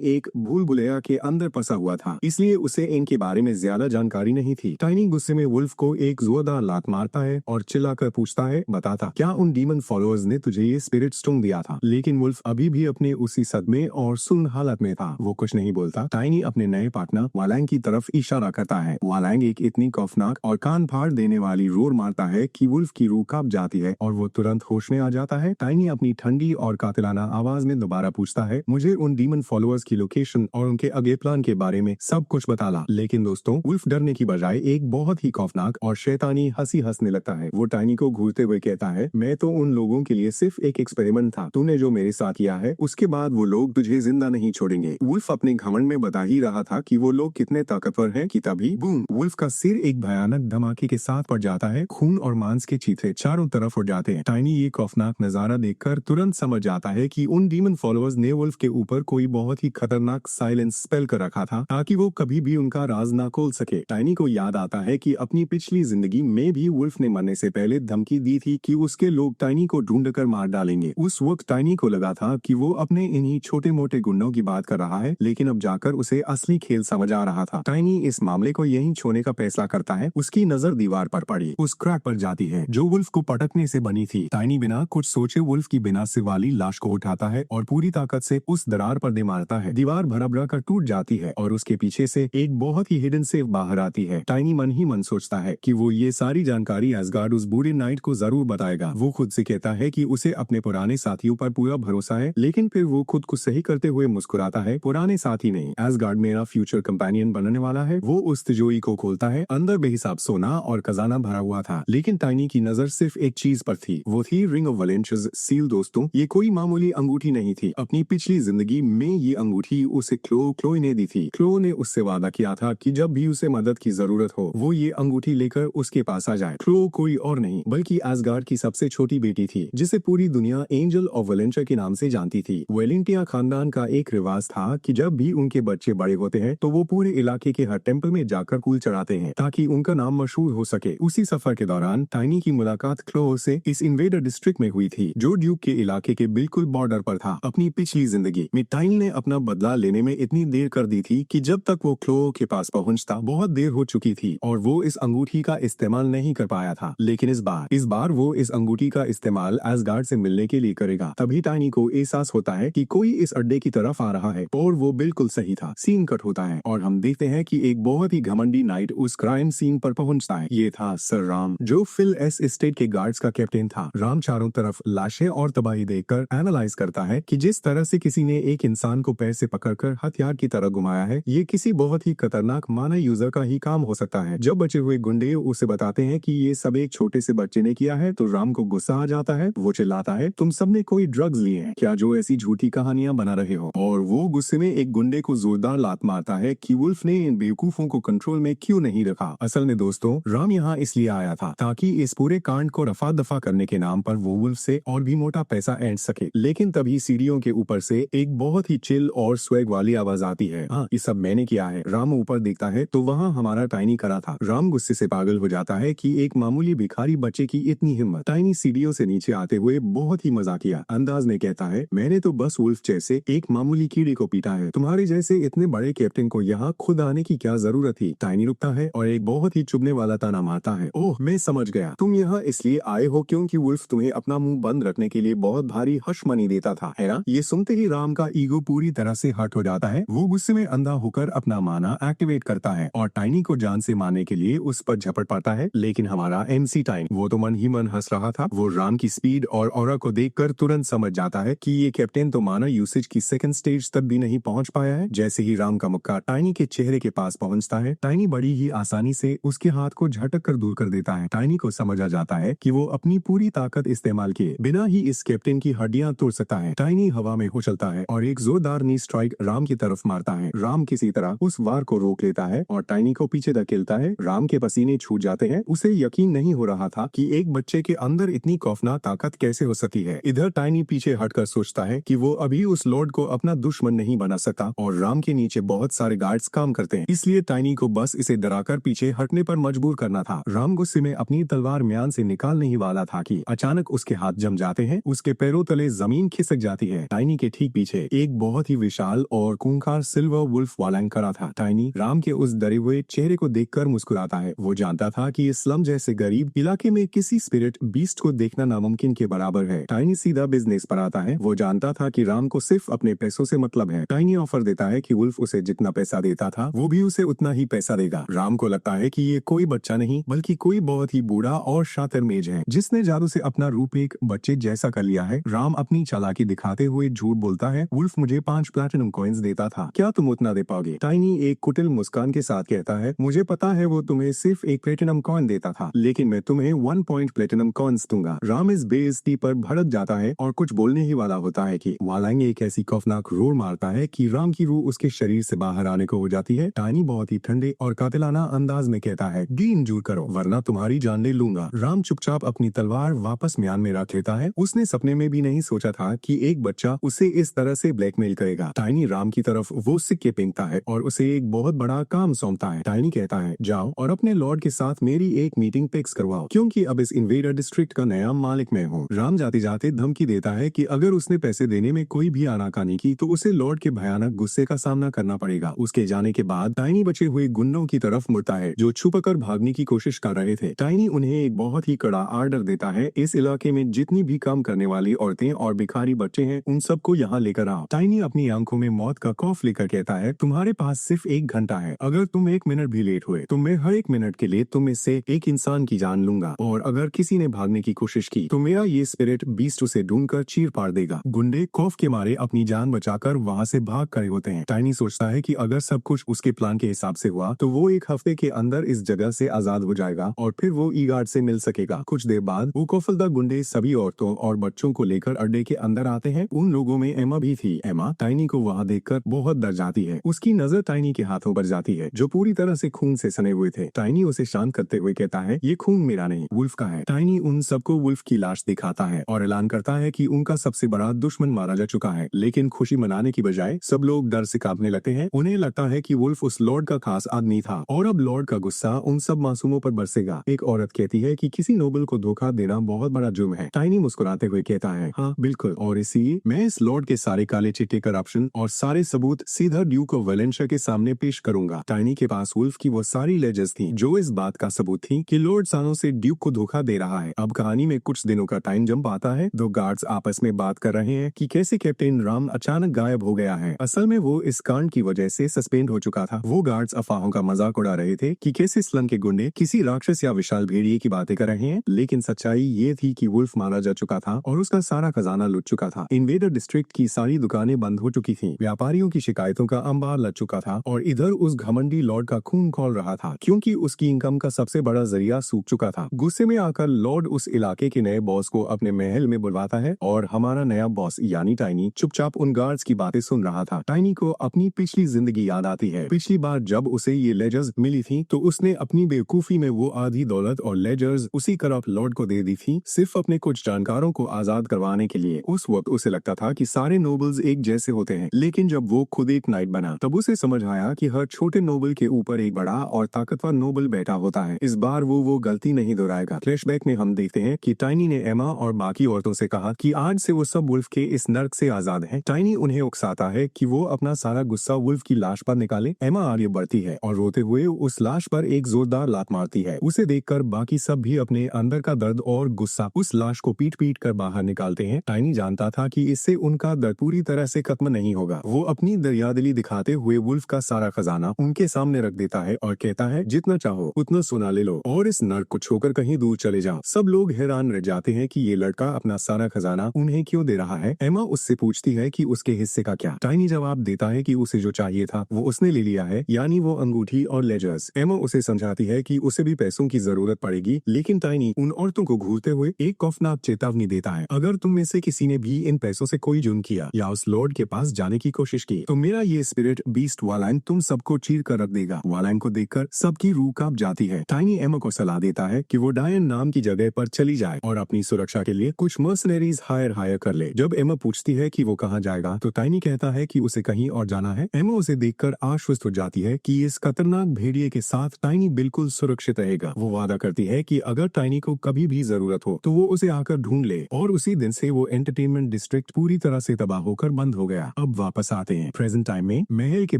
Speaker 1: एक भूल भुलैया के अंदर फंसा हुआ था, इसलिए उसे इनके बारे में ज्यादा जानकारी नहीं थी। टाइनी गुस्से में वुल्फ को एक जोरदार लात मारता है और चिल्लाकर पूछता है, बताता क्या उन डीमन फॉलोअर्स ने तुझे ये स्पिरिट स्टोन दिया था? लेकिन वुल्फ अभी भी अपने उसी सदमे और सुन्न हालत में था, वो कुछ नहीं बोलता। टाइनी अपने नए पार्टनर वालैंग की तरफ इशारा करता है। वालैंग एक इतनी खौफनाक और कान फाड़ देने वाली रोर मारता है कि वुल्फ की रूह कांप जाती है और वो तुरंत होश में आ जाता है। टाइनी अपनी ठंडी और कातिलाना आवाज में दोबारा पूछता है, मुझे उन डीमन फॉलोअर्स की लोकेशन और उनके आगे प्लान के बारे में सब कुछ बताला। लेकिन दोस्तों, वुल्फ डरने की बजाय एक बहुत ही खौफनाक और शैतानी हंसी हंसने लगता है। वो टाइनी को घूरते हुए कहता है, मैं तो उन लोगों के लिए सिर्फ एक एक्सपेरिमेंट था, तूने जो मेरे साथ किया है उसके बाद वो लोग तुझे जिंदा नहीं छोड़ेंगे। वुल्फ अपने घमंड में बता ही रहा था कि वो लोग कितने ताकतवर हैं कि तभी बूम, वुल्फ का सिर एक भयानक धमाके के साथ पड़ जाता है। खून और मांस के छींटे चारों तरफ उड़ जाते हैं। टाइनी ये खौफनाक नजारा देखकर तुरंत समझ जाता है कि उन डीमन फॉलोअर्स ने वुल्फ के ऊपर कोई बहुत ही खतरनाक साइलेंस स्पेल कर रखा था ताकि वो कभी भी उनका राज ना खोल सके। टाइनी को याद आता है कि अपनी पिछली जिंदगी में भी वुल्फ ने मरने से पहले धमकी दी थी कि उसके लोग टाइनी को ढूंढ कर मार डालेंगे। उस वक्त टाइनी को लगा था कि वो अपने इन्हीं छोटे मोटे गुंडों की बात कर रहा है, लेकिन अब जाकर उसे असली खेल समझ आ रहा था। टाइनी इस मामले को यहीं छोड़ने का फैसला करता है। उसकी नजर दीवार पर पड़ी, उस क्रैक पर जाती है जो वुल्फ को पटकने से बनी थी। टाइनी बिना कुछ सोचे वुल्फ की बिना सिर वाली लाश को उठाता है और पूरी ताकत से उस दरार पर दे मारता है। दीवार भरभरा कर टूट जाती है और उसके पीछे से एक बहुत ही हिडन सेफ बाहर आती है। टाइनी मन ही मन सोचता है कि वो ये सारी जानकारी एसगार्ड उस बूढ़े नाइट को जरूर बताएगा। वो खुद से कहता है कि उसे अपने पुराने साथियों पर पूरा भरोसा है, लेकिन फिर वो खुद को सही करते हुए मुस्कुराता है। पुराने साथी नहीं, एसगार्ड मेरा फ्यूचर कंपेनियन बनने वाला है। वो उस तिजोरी को खोलता है, अंदर बेहिसाब सोना और खजाना भरा हुआ था, लेकिन टाइनी की नजर सिर्फ एक चीज पर थी, वो थी रिंग ऑफ वैलेंशियस सील। दोस्तों, ये कोई मामूली अंगूठी नहीं थी। अपनी पिछली जिंदगी में ये अंगूठी उसे क्लोई ने दी थी। क्लो ने उससे वादा किया था कि जब भी उसे मदद की जरूरत हो वो ये अंगूठी लेकर उसके पास आ जाए। क्लो कोई और नहीं बल्कि एसगार्ड की सबसे छोटी बेटी थी, जिसे पूरी दुनिया एंजल ऑफ वेलेंटिया के नाम से जानती थी। वेलेंटिया खानदान का एक रिवाज था कि जब भी उनके बच्चे बड़े होते हैं तो वो पूरे इलाके के हर टेम्पल में जाकर फूल चढ़ाते हैं ताकि उनका नाम मशहूर हो सके। उसी सफर के दौरान टाइनी की मुलाकात क्लो से इस इन्वेडर डिस्ट्रिक्ट में हुई थी, जो ड्यूक के इलाके के बिल्कुल बॉर्डर पर था। अपनी पिछली जिंदगी में टाइनी ने अपना बदला लेने में इतनी देर कर दी थी कि जब तक वो क्लो के पास पहुंचता बहुत देर हो चुकी थी और वो इस अंगूठी का इस्तेमाल नहीं कर पाया था। लेकिन इस बार वो इस अंगूठी का इस्तेमाल एसगार्ड से मिलने के लिए करेगा। तभी टाइनी को एहसास होता है कि कोई इस अड्डे की तरफ आ रहा है और वो बिल्कुल सही था। सीन कट होता है और हम देखते हैं कि एक बहुत ही घमंडी नाइट उस क्राइम सीन पर पहुंचता है। ये था सर राम, जो फिल एस एस्टेट के गार्ड्स का कैप्टन था। राम चारों तरफ लाशें और तबाही देखकर एनालाइज करता है कि जिस तरह से किसी ने एक इंसान को पैर से पकड़कर हथियार की तरह घुमाया है, ये किसी बहुत ही खतरनाक माना यूजर का ही काम हो सकता है। जब बचे हुए गुंडे उसे बताते हैं कि ये सब एक छोटे से बच्चे ने किया है तो राम को गुस्सा आ जाता है। वो चिल्लाता है, तुम सबने कोई ड्रग्स लिए हैं क्या जो ऐसी झूठी कहानियां बना रहे हो? और वो गुस्से में एक गुंडे को जोरदार लात मारता है कि वुल्फ ने इन बेवकूफों को कंट्रोल में क्यों नहीं रखा। असल में दोस्तों, राम यहाँ इसलिए आया था ताकि इस पूरे कांड को रफा दफा करने के नाम पर वो वुल्फ से और भी मोटा पैसा ऐंठ सके। लेकिन तभी सीढ़ियों के ऊपर से एक बहुत ही चिल और स्वैग वाली आवाज आती है, हाँ ये सब मैंने किया है। राम ऊपर देखता है तो वहाँ हमारा टाइनी खड़ा था। राम गुस्से से पागल हो जाता है कि एक मामूली भिखारी बच्चे की इतनी हिम्मत। टाइनी सीढ़ियों से नीचे आते हुए बहुत ही मजाकिया अंदाज में कहता है, मैंने तो बस वुल्फ जैसे एक मामूली कीड़े को पीटा है, तुम्हारे जैसे इतने बड़े कैप्टन को यहाँ खुद आने की क्या जरूरत थी? टाइनी रुकता है और एक बहुत ही चुभने वाला ताना मारता है, ओह मैं समझ गया, तुम यहाँ इसलिए आए हो क्योंकि वुल्फ तुम्हें अपना मुंह बंद रखने के लिए बहुत भारी हश मनी देता था, है ना? ये सुनते ही राम का ईगो पूरी तरह से हर्ट हो जाता है। वो गुस्से में अंधा होकर अपना माना एक्टिवेट करता है और टाइनी को जान से मारने के लिए उस पर झपट पड़ता है। लेकिन हमारा एमसी टाइम, वो तो मन ही मन हंस रहा था। वो राम की स्पीड और ऑरा को देखकर तुरंत समझ जाता है कि ये कैप्टन तो माना यूसेज की सेकंड स्टेज तक भी नहीं पहुंच पाया है। जैसे ही राम का मुक्का टाइनी के चेहरे के पास पहुंचता है, टाइनी बड़ी ही आसानी से उसके हाथ को झटक कर दूर कर देता है। टाइनी को समझ आ जाता है कि वो अपनी पूरी ताकत इस्तेमाल किए बिना ही इस कैप्टन की हड्डियां तोड़ सकता है। टाइनी हवा में उछलता है और एक जोरदार नी स्ट्राइक राम की तरफ मारता है। राम किसी तरह उस वार को रोक लेता है और टाइनी को पीछे धकेलता है। राम के पसीने छूट जाते हैं। उसे यकीन नहीं हो रहा था कि एक बच्चे के अंदर इतनी खौफनाक ताकत कैसे हो सकती है। इधर टाइनी पीछे हटकर सोचता है कि वो अभी उस लॉर्ड को अपना दुश्मन नहीं बना सकता और राम के नीचे बहुत सारे गार्ड्स काम करते हैं, इसलिए टाइनी को बस इसे डराकर पीछे हटने पर मजबूर करना था। राम गुस्से में अपनी तलवार म्यान से निकालने ही वाला था कि अचानक उसके हाथ जम जाते हैं उसके पैरों तले जमीन खिसक जाती है। टाइनी के ठीक पीछे एक बहुत ही विशाल और खूंखार सिल्वर वुल्फ वालैंग खड़ा था। टाइनी राम के उस डरे हुए चेहरे को देखकर मुस्कुराता है। वो जानता था कि इस स्लम जैसे गरीब इलाके में किसी स्पिरिट बीस्ट को देखना नामुमकिन के बराबर है। टाइनी सीधा बिजनेस पर आता है। वो जानता था कि राम को सिर्फ अपने पैसों से मतलब है। टाइनी ऑफर देता है कि वुल्फ उसे जितना पैसा देता था वो भी उसे उतना ही पैसा देगा। राम को लगता है कि ये कोई बच्चा नहीं बल्कि कोई बहुत ही बूढ़ा और शातिर मेज है जिसने जादू से अपना रूप एक बच्चे जैसा कर लिया है। राम अपनी चालाकी दिखाते हुए झूठ बोलता है, वुल्फ मुझे 5 प्लैटिनम कॉइन्स देता था, क्या तुम उतना दे पाओगे? टाइनी एक कुटिल मुस्कान के साथ कहता है, मुझे पता है वो तुम्हें सिर्फ एक प्लेटिनम कॉइन देता था, लेकिन मैं तुम्हें 1 पॉइंट प्लेटिनम कॉइन्स दूंगा। राम इस बेइज्जती पर भड़क जाता है और कुछ बोलने ही वाला होता है कि वालैंग एक ऐसी खौफनाक रोर मारता है कि राम की रूह उसके शरीर से बाहर आने को हो जाती है। टाइनी बहुत ही ठंडे और कातिलाना अंदाज में कहता है, डील मंजूर करो वरना तुम्हारी जान ले लूंगा। राम चुपचाप अपनी तलवार वापस म्यान में रख लेता है। उसने सपने में भी नहीं सोचा था कि एक बच्चा उसे इस तरह से ब्लैकमेल करेगा। टाइनी राम की तरफ वो सिक्के फेंकता है और उसे एक बहुत बड़ा काम सौंपता है। टाइनी कहता है, जाओ और अपने लॉर्ड के साथ मेरी एक मीटिंग फिक्स करवाओ क्योंकि अब इस इन्वेडर डिस्ट्रिक्ट का नया मालिक मैं हूँ। राम जाते जाते धमकी देता है कि अगर उसने पैसे देने में कोई भी आनाकानी की तो उसे लॉर्ड के भयानक गुस्से का सामना करना पड़ेगा। उसके जाने के बाद टाइनी बचे हुए गुंडों की तरफ मुड़ता है जो छुपकर भागने की कोशिश कर रहे थे। टाइनी उन्हें एक बहुत ही कड़ा आर्डर देता है, इस इलाके में जितनी भी काम करने वाली औरतें और भिखारी बच्चे हैं उन सबको यहाँ लेकर आओ। टाइनी अपनी आंखों में मौत का खौफ लेकर कहता है, तुम्हारे पास सिर्फ 1 घंटा है, अगर तुम 1 मिनट भी लेट हुए तो मैं हर 1 मिनट के लिए तुम में से एक इंसान की जान लूंगा और अगर किसी ने भागने की कोशिश की तो मेरा ये स्पिरिट बीस्ट उसे ढूंढकर चीर पाड़ देगा। गुंडे खौफ के मारे अपनी जान बचाकर वहाँ से भाग खड़े होते हैं। टाइनी सोचता है कि अगर सब कुछ उसके प्लान के हिसाब से हुआ तो वो 1 हफ्ते के अंदर इस जगह से आजाद हो जाएगा और फिर वो ई-गार्ड से मिल सकेगा। कुछ देर बाद वो कौफलदा गुंडे सभी औरतों और बच्चों को लेकर अड्डे के अंदर आते हैं। उन लोगों में एमा भी थी। एमा टाइनी को वहाँ देखकर बहुत डर जाती है। उसकी नजर टाइनी के हाथों पर जाती है जो पूरी तरह से खून से सने हुए थे। टाइनी उसे शांत करते हुए कहता है, ये खून मेरा नहीं वुल्फ का है। टाइनी उन सबको वुल्फ की लाश दिखाता है और ऐलान करता है कि उनका सबसे बड़ा दुश्मन मारा जा चुका है। लेकिन खुशी मनाने की बजाय सब लोग डर से कांपने लगते हैं। उन्हें लगता है कि वुल्फ उस लॉर्ड का खास आदमी था और अब लॉर्ड का गुस्सा उन सब मासूमों पर बरसेगा। एक औरत कहती है कि किसी नोबल को धोखा देना बहुत बड़ा जुर्म है। टाइनी मुस्कुराते हुए कहता है, हाँ बिल्कुल, और इसीलिए मैं इस लॉर्ड के सारे काले चिट्टे करप्शन और सारे सबूत सीधा ड्यूक ऑफ वेलेंशिया के सामने पेश करूंगा। टाइनी के पास वुल्फ की वो सारी लेजेस थी जो इस बात का सबूत थी कि लॉर्ड सालों से ड्यूक को धोखा दे रहा है। अब कहानी में कुछ दिनों का टाइम जंप आता है। 2 गार्ड्स आपस में बात कर रहे हैं कि कैसे कैप्टन राम अचानक गायब हो गया है। असल में वो इस कांड की वजह से सस्पेंड हो चुका था। वो गार्ड्स अफवाहों का मजाक उड़ा रहे थे कि कैसे स्लम के गुंडे किसी राक्षस या विशाल भेड़िए की बातें कर रहे हैं, लेकिन सच्चाई ये थी कि वुल्फ मारा जा चुका था और उसका सारा खजाना लुट चुका था। इन्वेडर डिस्ट्रिक्ट की सारी दुकानें बंद हो चुकी थी। व्यापारियों की शिकायतों का अंबार लग चुका था और इधर उस घमंडी लॉर्ड का खून खौल रहा था क्योंकि उसकी इनकम का सबसे बड़ा जरिया सूख चुका था। गुस्से में आकर लॉर्ड उस इलाके के नए बॉस को अपने महल में बुलवाता है और हमारा नया बॉस यानी टाइनी चुपचाप उन गार्ड्स की बातें सुन रहा था। टाइनी को अपनी पिछली जिंदगी याद आती है। पिछली बार जब उसे ये लेजर्स मिली थी तो उसने अपनी बेवकूफी में वो आधी दौलत और लेजर्स उसी करप्ट लॉर्ड को दे दी थी सिर्फ अपने कुछ जानकारों को आजाद करवाने के लिए। उस वक्त उसे लगता था कि सारे नोबल्स एक जैसे होते हैं, लेकिन जब वो खुद एक नाइट बना तब उसे समझ आया कि हर छोटे नोबल के ऊपर एक बड़ा और ताकतवर नोबल बैठा होता है। इस बार वो गलती नहीं दोहराएगा। फ्लैशबैक में हम देखते हैं कि टाइनी ने एमा और बाकी औरतों से कहा कि आज से वो सब वुल्फ के इस नर्क से आजाद हैं। टाइनी उन्हें उकसाता है कि वो अपना सारा गुस्सा वुल्फ की लाश पर निकाले। एमा आगे बढ़ती है और रोते हुए उस लाश पर एक जोरदार लात मारती है। उसे देखकर बाकी सब भी अपने अंदर का दर्द और गुस्सा उस लाश को पीट पीट कर बाहर निकालते हैं। टाइनी जानता था कि इससे उनका दर्द पूरी तरह से खत्म नहीं होगा। वो अपनी दरियादिली दिखाते हुए वुल्फ का सारा खजाना उनके सामने रख देता है और कहता है, जितना चाहो उतना सोना ले लो और इस नर्क को छोड़कर कहीं दूर चले जाओ। सब लोग हैरान रह जाते हैं कि ये लड़का अपना सारा खजाना उन्हें क्यों दे रहा है। एमा उससे पूछती है कि उसके हिस्से का क्या। टाइनी जवाब देता है कि उसे जो चाहिए था वो उसने ले लिया है, यानी वो अंगूठी और लेजर्स। एमा उसे समझाती है कि उसे भी पैसों की जरूरत पड़ेगी, लेकिन टाइनी उन औरतों को घूरते हुए एक खौफनाक चेतावनी देता है, अगर तुम में से किसी ने भी इन पैसों से कोई जुर्म किया या उस लॉर्ड के पास जाने की कोशिश की तो मेरा ये स्पिरिट बीस्ट वालैंग तुम सबको चीर कर रख देगा। वालैंग को देखकर सबकी रूह कांप जाती है। टाइनी एमा को सलाह देता है कि वो डायन नाम की जगह पर चली जाए और अपनी सुरक्षा के लिए कुछ मर्सनरीज हायर कर ले। जब एमा पूछती है कि वो कहाँ जाएगा तो टाइनी कहता है कि उसे कहीं और जाना है। एमा उसे देखकर आश्वस्त हो जाती है कि इस खतरनाक भेड़िए के साथ टाइनी बिल्कुल सुरक्षित रहेगा। वो वादा करती है कि अगर टाइनी को कभी भी जरूरत हो तो वो उसे आकर ढूंढ लेगा। गए और उसी दिन से वो एंटरटेनमेंट डिस्ट्रिक्ट पूरी तरह से तबाह होकर बंद हो गया। अब वापस आते हैं प्रेजेंट टाइम में। महल के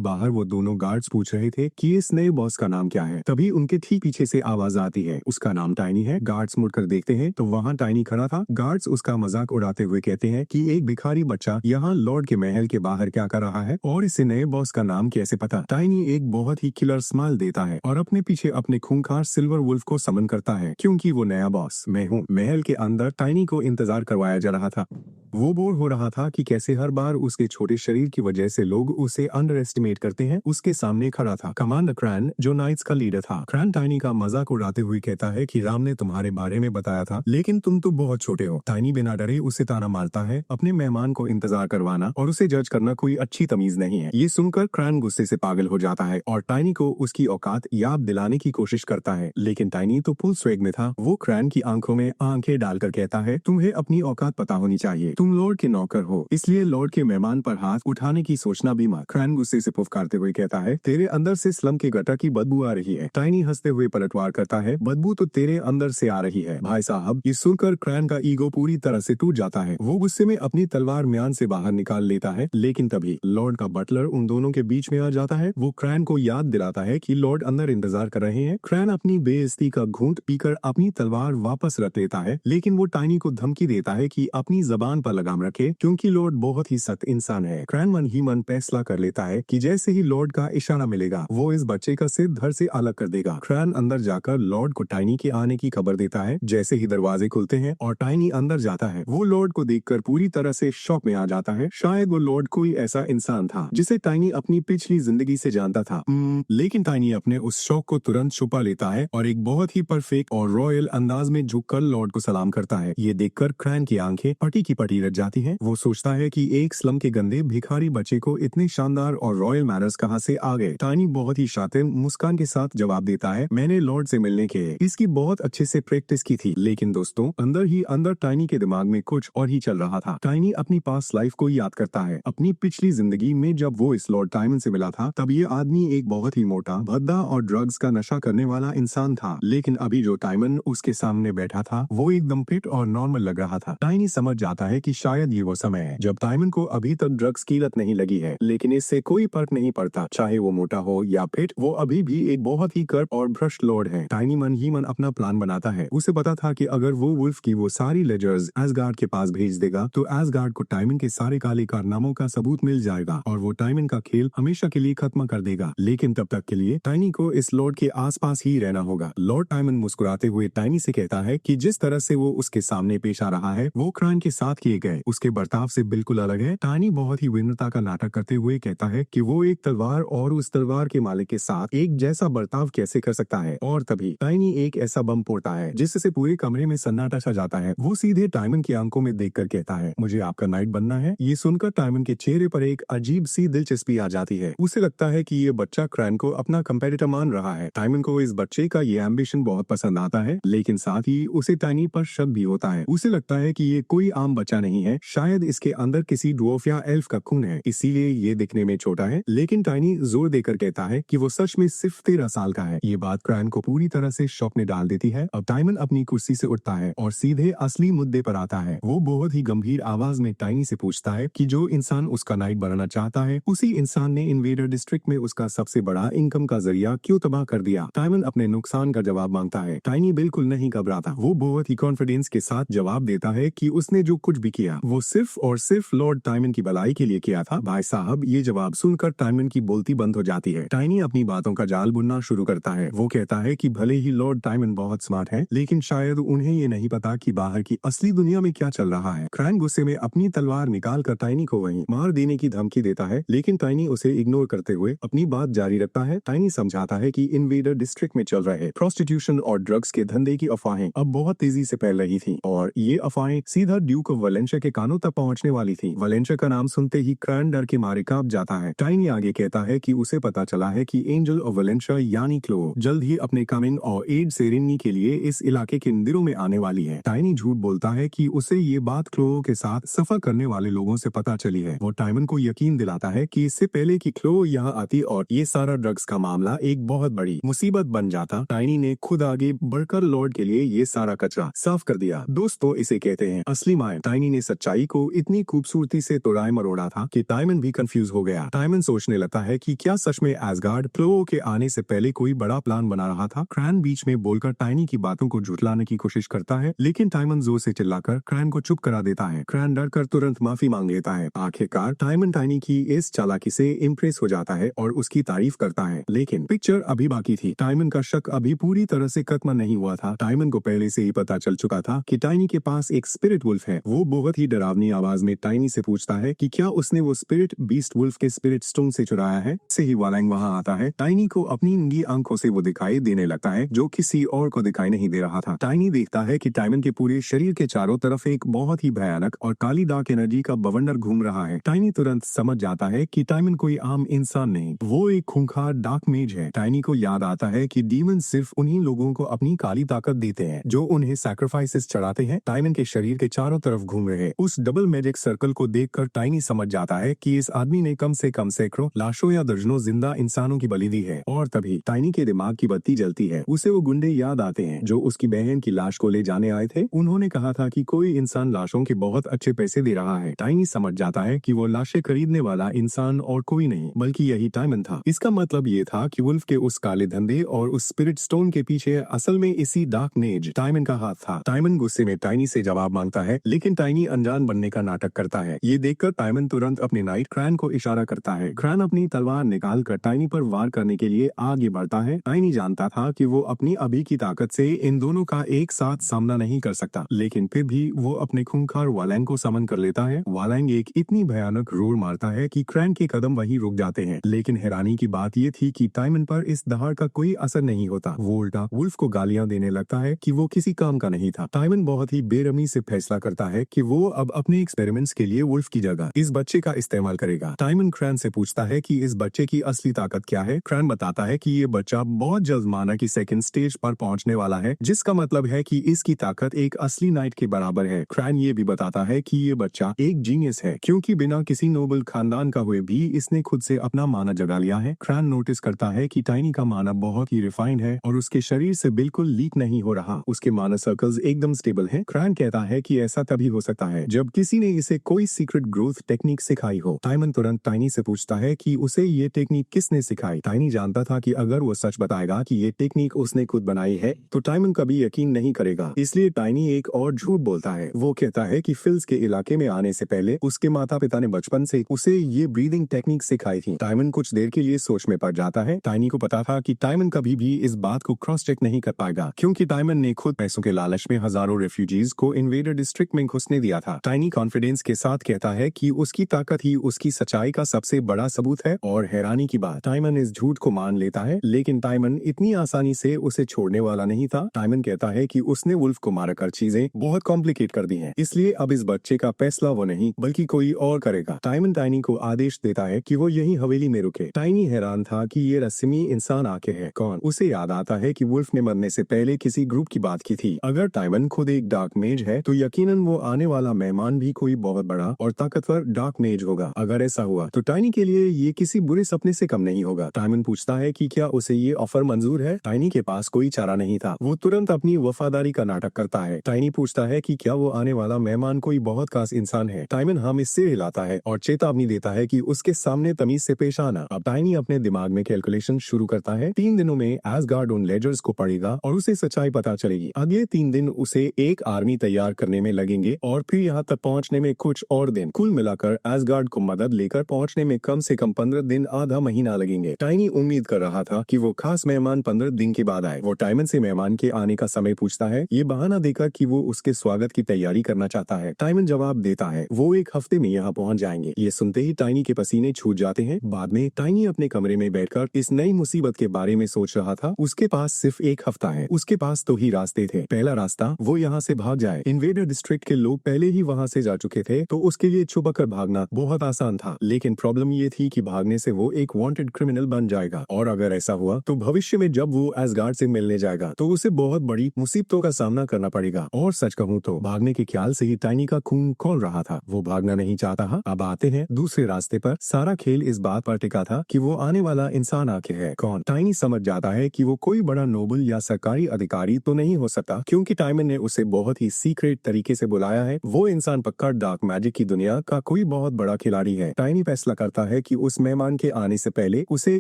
Speaker 1: बाहर वो दोनों गार्ड्स पूछ रहे थे कि इस नए बॉस का नाम क्या है। तभी उनके ठीक पीछे से आवाज आती है, उसका नाम टाइनी है। गार्ड्स मुड़कर देखते हैं तो वहाँ टाइनी खड़ा था। गार्ड्स उसका मजाक उड़ाते हुए कहते हैं कि एक भिखारी बच्चा यहाँ लॉर्ड के महल के बाहर क्या कर रहा है और इसे नए बॉस का नाम कैसे पता। टाइनी एक बहुत ही किलर स्माइल देता है और अपने पीछे अपने खूंखार सिल्वर वुल्फ को समन करता है, क्योंकि वो नया बॉस मैं हूँ। महल के अंदर टाइनी को इंतजार करवाया जा रहा था। वो बोर हो रहा था कि कैसे हर बार उसके छोटे शरीर की वजह से लोग उसे अंडर एस्टिमेट करते हैं। उसके सामने खड़ा था कमांडर क्रैन, जो नाइट्स का लीडर था। क्रैन टाइनी का मजाक उड़ाते हुए कहता है कि राम ने तुम्हारे बारे में बताया था, लेकिन तुम तो बहुत छोटे हो। टाइनी बिना डरे उसे ताना मारता है। अपने मेहमान को इंतजार करवाना और उसे जज करना कोई अच्छी तमीज नहीं है। ये सुनकर क्रैन गुस्से से पागल हो जाता है और टाइनी को उसकी औकात याद दिलाने की कोशिश करता है, लेकिन टाइनी तो फुल स्वेग में था। वो क्रैन की आंखों में आंखें डालकर कहता है, तुम्हें अपनी औकात पता होनी चाहिए। तुम लॉर्ड के नौकर हो, इसलिए लॉर्ड के मेहमान पर हाथ उठाने की सोचना भी मत। क्रैन गुस्से से फुफकारते हुए कहता है, तेरे अंदर से स्लम के गटर की बदबू आ रही है। टाइनी हंसते हुए पलटवार करता है, बदबू तो तेरे अंदर से आ रही है भाई साहब। ये सुनकर क्रैन का ईगो पूरी तरह से टूट जाता है। वो गुस्से में अपनी तलवार म्यान से बाहर निकाल लेता है, लेकिन तभी लॉर्ड का बटलर उन दोनों के बीच में आ जाता है। वो क्रैन को याद दिलाता है कि लॉर्ड अंदर इंतजार कर रहे हैं। क्रैन अपनी बेइज्जती का घूंट पीकर अपनी तलवार वापस रख लेता है, लेकिन वो टाइनी को धमकी देता है कि अपनी जबान पर लगाम रखे, क्योंकि लॉर्ड बहुत ही सख्त इंसान है। क्रैन मन ही मन फैसला कर लेता है कि जैसे ही लॉर्ड का इशारा मिलेगा वो इस बच्चे का सिर धड़ से अलग कर देगा। क्रैन अंदर जाकर लॉर्ड को टाइनी के आने की खबर देता है। जैसे ही दरवाजे खुलते हैं और टाइनी अंदर जाता है, वो लॉर्ड को देखकर पूरी तरह से शॉक में आ जाता है। शायद वो लॉर्ड कोई ऐसा इंसान था जिसे टाइनी अपनी पिछली जिंदगी से जानता था। लेकिन टाइनी अपने उस शौक को तुरंत छुपा लेता है और एक बहुत ही परफेक्ट और रॉयल अंदाज में झुककर लॉर्ड को सलाम करता है। ये देखकर क्रैन की आंखें पटी की पटी रह जाती हैं। वो सोचता है कि एक स्लम के गंदे भिखारी बच्चे को इतने शानदार और रॉयल मैनर्स कहाँ से आ गए। टाइनी बहुत ही शातिर मुस्कान के साथ जवाब देता है, मैंने लॉर्ड से मिलने के इसकी बहुत अच्छे से प्रैक्टिस की थी। लेकिन दोस्तों, अंदर ही अंदर टाइनी के दिमाग में कुछ और ही चल रहा था। टाइनी अपनी पास्ट लाइफ को याद करता है। अपनी पिछली जिंदगी में जब वो इस लॉर्ड टाइमन से मिला था, तब ये आदमी एक बहुत ही मोटा, भद्दा और ड्रग्स का नशा करने वाला इंसान था। लेकिन अभी जो टाइमन उसके सामने बैठा था वो एकदम फिट और नॉर्मल लग रहा था। टाइनी समझ जाता है कि शायद ये वो समय है जब टाइमन को अभी तक ड्रग्स की लत नहीं लगी है, लेकिन इससे कोई फर्क नहीं पड़ता, चाहे वो मोटा हो या फिट, वो अभी भी एक बहुत ही कर्प और भ्रष्ट लॉर्ड है। टाइनी मन ही मन अपना प्लान बनाता है। उसे पता था कि अगर वो वुल्फ की वो सारी लेजर्स एसगार्ड के पास भेज देगा तो एसगार्ड को टाइमन के सारे काले कारनामों का सबूत मिल जाएगा और वो टाइमन का खेल हमेशा के लिए खत्म कर देगा। लेकिन तब तक के लिए टाइनी को इस लॉर्ड के आसपास ही रहना होगा। लॉर्ड टाइमन मुस्कुराते हुए टाइनी से कहता है कि जिस तरह से वो उसके सामने पेश आ रहा है वो क्रैन के साथ किए गए उसके बर्ताव से बिल्कुल अलग है। टाइनी बहुत ही विनम्रता का नाटक करते हुए कहता है कि वो एक तलवार और उस तलवार के मालिक के साथ एक जैसा बर्ताव कैसे कर सकता है। और तभी टाइनी एक ऐसा बम फोड़ता है जिससे पूरे कमरे में सन्नाटा छा जाता है। वो सीधे टाइमन की आंखों में देखकर कहता है, मुझे आपका नाइट बनना है। ये सुनकर टाइमन के चेहरे पर एक अजीब सी दिलचस्पी आ जाती है। उसे लगता है कि ये बच्चा क्रैन को अपना कंपेटिटर मान रहा है। टाइमन को इस बच्चे का ये एम्बिशन बहुत पसंद आता है, लेकिन साथ ही उसे टाइनी पर शक भी होता है। उसे लगता है कि ये कोई आम बच्चा नहीं है, शायद इसके अंदर किसी ड्वार्फ या एल्फ का खून है, इसीलिए ये दिखने में छोटा है। लेकिन टाइनी जोर देकर कहता है कि वो सच में सिर्फ 13 साल का है। ये बात क्रैन को पूरी तरह से शॉक में डाल देती है। अब टाइमन अपनी कुर्सी से उठता है और सीधे असली मुद्दे पर आता है। वो बहुत ही गंभीर आवाज में टाइनी से पूछता है कि जो इंसान उसका नाइट बनाना चाहता है, उसी इंसान ने इन्वेडर डिस्ट्रिक्ट में उसका सबसे बड़ा इनकम का जरिया क्यों तबाह कर दिया। टाइमन अपने नुकसान का जवाब मांगता है। टाइनी बिल्कुल नहीं घबराता। वो बहुत ही कॉन्फिडेंस के साथ जवाब देता है कि उसने जो कुछ भी किया वो सिर्फ और सिर्फ लॉर्ड टाइमन की भलाई के लिए किया था। भाई साहब, ये जवाब सुनकर टाइमन की बोलती बंद हो जाती है। टाइनी अपनी बातों का जाल बुनना शुरू करता है। वो कहता है कि भले ही लॉर्ड टाइमन बहुत स्मार्ट है, लेकिन शायद उन्हें ये नहीं पता कि बाहर की असली दुनिया में क्या चल रहा है। क्रैन गुस्से में अपनी तलवार निकाल कर टाइनी को वहीं मार देने की धमकी देता है, लेकिन टाइनी उसे इग्नोर करते हुए अपनी बात जारी रखता है। टाइनी समझाता है कि इन्वेडर डिस्ट्रिक्ट में चल रहे प्रोस्टिट्यूशन और ड्रग्स के धंधे की अफवाहें अब बहुत तेजी से फैल रही थी और ये अफवाहें सीधा ड्यूक ऑफ वलेंशिया के कानों तक पहुंचने वाली थी। वलेंशिया का नाम सुनते ही क्रैन डर के मारे कांप जाता है। टाइनी आगे कहता है कि उसे पता चला है कि एंजल ऑफ वलेंशिया यानी क्लो जल्द ही अपने कमिंग और एड सेरेमनी के लिए इस इलाके के मंदिरों में आने वाली है। टाइनी झूठ बोलता है कि उसे ये बात क्लो के साथ सफर करने वाले लोगों से पता चली है। वो टाइमन को यकीन दिलाता है कि इससे पहले कि क्लो यहाँ आती और ये सारा ड्रग्स का मामला एक बहुत बड़ी मुसीबत बन जाता, टाइनी ने खुद आगे बढ़कर लॉर्ड के लिए ये सारा कचरा साफ कर दिया। दोस्तों, इसे कहते हैं असली माया। टाइनी ने सच्चाई को इतनी खूबसूरती से तोड़ाए मरोड़ा था कि टाइमन भी कंफ्यूज हो गया। टाइमन सोचने लगता है कि क्या सच में एसगार्ड क्लो के आने से पहले कोई बड़ा प्लान बना रहा था। क्रैन बीच में बोलकर टाइनी की बातों को झुठलाने की कोशिश करता है, लेकिन टाइमन जोर से चिल्लाकर क्रैन को चुप करा देता है। क्रैन डर कर तुरंत माफी मांग लेता है। आखिरकार टाइमन टाइनी की इस चालाकी से इम्प्रेस हो जाता है और उसकी तारीफ करता है, लेकिन पिक्चर अभी बाकी थी। टाइमन का शक अभी पूरी तरह से खत्म नहीं हुआ था। टाइमन को पहले से ही पता चल चुका था कि टाइनी के पास एक स्पिरिट वुल्फ है। वो बहुत ही डरावनी आवाज में टाइनी से पूछता है कि क्या उसने वो स्पिरिट बीस्ट वुल्फ के स्पिरिट स्टोन से चुराया है। से ही वालैंग वहां आता है। टाइनी को अपनी नंगी आंखों से वो दिखाई देने लगता है जो किसी और को दिखाई नहीं दे रहा था। टाइनी देखता है कि टाइमन के पूरे शरीर के चारों तरफ एक बहुत ही भयानक और काली डार्क एनर्जी का बवंडर घूम रहा है। टाइनी तुरंत समझ जाता है कि टाइमन कोई आम इंसान नहीं, वो एक खूंखार डार्क मेज है। टाइनी को याद आता है कि डीमन सिर्फ उन्हीं लोगों को अपनी काली ताकत देते हैं जो उन्हें सैक्रिफाइसेस चढ़ाते हैं। टाइमन के शरीर के चारों तरफ घूम रहे उस डबल मैजिक सर्कल को देखकर टाइनी समझ जाता है कि इस आदमी ने कम से कम सैकड़ों लाशों या दर्जनों जिंदा इंसानों की बलि दी है। और तभी टाइनी के दिमाग की बत्ती जलती है। उसे वो गुंडे याद आते हैं जो उसकी बहन की लाश को ले जाने आए थे। उन्होंने कहा था कि कोई इंसान लाशों के बहुत अच्छे पैसे दे रहा है। टाइनी समझ जाता है कि वो लाशें खरीदने वाला इंसान और कोई नहीं बल्कि यही टाइमन था। इसका मतलब ये था कि वुल्फ के उस काले धंधे और उस स्पिरिट स्टोन के पीछे असल में इसी डार्क मेज टाइमन का हाथ था। टाइमन गुस्से में टाइनी से जवाब मांगता है, लेकिन टाइनी अनजान बनने का नाटक करता है। ये देखकर टाइमन तुरंत अपने नाइट क्रैन को इशारा करता है। क्रैन अपनी तलवार निकाल कर टाइनी पर वार करने के लिए आगे बढ़ता है। टाइनी जानता था कि वो अपनी अभी की ताकत से इन दोनों का एक साथ सामना नहीं कर सकता, लेकिन फिर भी वो अपने खूंखार वालैंग को समन कर लेता है। वालैंग एक इतनी भयानक रोर मारता है कि क्रैन के कदम वहीं रुक जाते हैं। लेकिन हैरानी की बात ये थी कि टाइमन पर इस दहाड़ का कोई असर नहीं होता। वो उल्टा वुल्फ को गालियां देने लगता है कि वो किसी काम का नहीं था। टाइमन बहुत ही बेरहमी से फैसला करता है कि वो अब अपने एक्सपेरिमेंट्स के लिए वुल्फ की जगह इस बच्चे का इस्तेमाल करेगा। टाइमन क्रैन से पूछता है कि इस बच्चे की असली ताकत क्या है। क्रैन बताता है कि ये बच्चा बहुत जल्द माना की सेकंड स्टेज पर पहुंचने वाला है, जिसका मतलब है कि इसकी ताकत एक असली नाइट के बराबर है। क्रैन ये भी बताता है कि ये बच्चा एक जीनियस है, क्योंकि बिना किसी नोबल खानदान का हुए भी इसने खुद से अपना माना जगा लिया है। क्रैन नोटिस करता है कि टाइनी का माना बहुत ही रिफाइंड है और उसके शरीर से बिल्कुल लीक नहीं हो रहा। उसके माना सर्कल्स एकदम स्टेबल हैं। क्रैन कहता है कि ऐसा तभी हो सकता है जब किसी ने इसे कोई सीक्रेट ग्रोथ टेक्निक सिखाई हो। टाइमन तुरंत टाइनी से पूछता है कि उसे ये टेक्निक किसने सिखाई। टाइनी जानता था कि अगर वो सच बताएगा कि ये टेक्निक उसने खुद बनाई है तो टाइमन कभी यकीन नहीं करेगा। इसलिए टाइनी एक और झूठ बोलता है। वो कहता है कि फिल्स के इलाके में आने से पहले उसके माता पिता ने बचपन से उसे ये ब्रीदिंग टेक्निक सिखाई थी। टाइमन कुछ देर के लिए सोच में पड़ जाता है। टाइनी को पता था कि टाइमन कभी भी इस बात को क्रॉस चेक नहीं कर पाएगा, क्योंकि टाइमन ने खुद पैसों के लालच में हजारों रेफ्यूजीज को इन्वेडर डिस्ट्रिक्ट में घुसने दिया था। टाइनी कॉन्फिडेंस के साथ कहता है कि उसकी ताकत ही उसकी सच्चाई का सबसे बड़ा सबूत है। और हैरानी की बात, टाइमन इस झूठ को मान लेता है, लेकिन टाइमन इतनी आसानी से उसे छोड़ने वाला नहीं था। टाइमन कहता है कि उसने वुल्फ को मारकर चीजें बहुत कॉम्प्लिकेट कर दी हैं, इसलिए अब इस बच्चे का फैसला वो नहीं बल्कि कोई और करेगा। टाइमन टाइनी को आदेश देता है कि वो यही हवेली में रुके। टाइनी हैरान था कि ये रस्मी इंसान आके है कौन। उसे याद आता है कि वुल्फ ने मरने से पहले किसी ग्रुप की बात की थी। अगर टाइमन खुद एक डार्क मेज है तो यकीनन वो आने वाला मेहमान भी कोई बहुत बड़ा और ताकतवर डार्क मेज होगा। अगर ऐसा हुआ तो टाइनी के लिए ये किसी बुरे सपने से कम नहीं होगा। टाइमन पूछता है कि क्या उसे ये ऑफर मंजूर है। टाइनी के पास कोई चारा नहीं था। वो तुरंत अपनी वफादारी का नाटक करता है। टाइनी पूछता है कि क्या वो आने वाला मेहमान कोई बहुत खास इंसान है। टाइमन हम इससे हिलाता है और चेतावनी देता है कि उसके सामने तमीज से पेश आना। अब टाइनी अपने दिमाग में कैलकुलेशन शुरू करता है। 3 दिनों में एसगार्ड उन लेजर्स को पढ़ेगा और उसे सच्चाई पता चलेगी। अगले 3 दिन उसे एक आर्मी तैयार करने में लगेंगे और फिर यहाँ तक पहुँचने में कुछ और दिन। कुल मिलाकर एसगार्ड को मदद लेकर पहुँचने में कम से कम 15 दिन आधा महीना लगेंगे। टाइनी उम्मीद कर रहा था कि वो खास मेहमान 15 दिन के बाद आए। वो टाइमन से मेहमान के आने का समय पूछता है, ये बहाना देकर कि वो उसके स्वागत की तैयारी करना चाहता है। टाइमन जवाब देता है वो 1 हफ्ते में यहाँ पहुँच जाएंगे। ये सुनते ही टाइनी के पसीने छूट जाते हैं। बाद में टाइनी अपने कमरे में बैठकर इस नई मुसीबत के बारे में सोच रहा था। उसके पास सिर्फ 1 हफ्ता है। उसके पास 2 ही रास्ते थे। पहला रास्ता, वो यहाँ से भाग जाए। इन्वेडर डिस्ट्रिक्ट के लोग पहले ही वहाँ से जा चुके थे, तो उसके लिए छुपकर भागना बहुत आसान था। लेकिन प्रॉब्लम ये थी कि भागने से वो एक वांटेड क्रिमिनल बन जाएगा, और अगर ऐसा हुआ तो भविष्य में जब वो एसगार्ड से मिलने जाएगा तो उसे बहुत बड़ी मुसीबतों का सामना करना पड़ेगा। और सच कहूँ तो भागने के ख्याल से ही टाइनी का खून खौल रहा था। वो भागना नहीं चाहता था। अब आते हैं दूसरे रास्ते पर। सारा खेल इस बात पर टिका था कि वो आने वाला इंसान आखिर है कौन। टाइनी समझ जाता है कि वो कोई बड़ा नोबल या सरकारी अधिकारी तो नहीं हो सकता, क्योंकि टाइमन ने उसे बहुत ही सीक्रेट तरीके से बुलाया है। वो इंसान पक्का डार्क मैजिक की दुनिया का कोई बहुत बड़ा खिलाड़ी है। टाइनी फैसला करता है कि उस मेहमान के आने से पहले उसे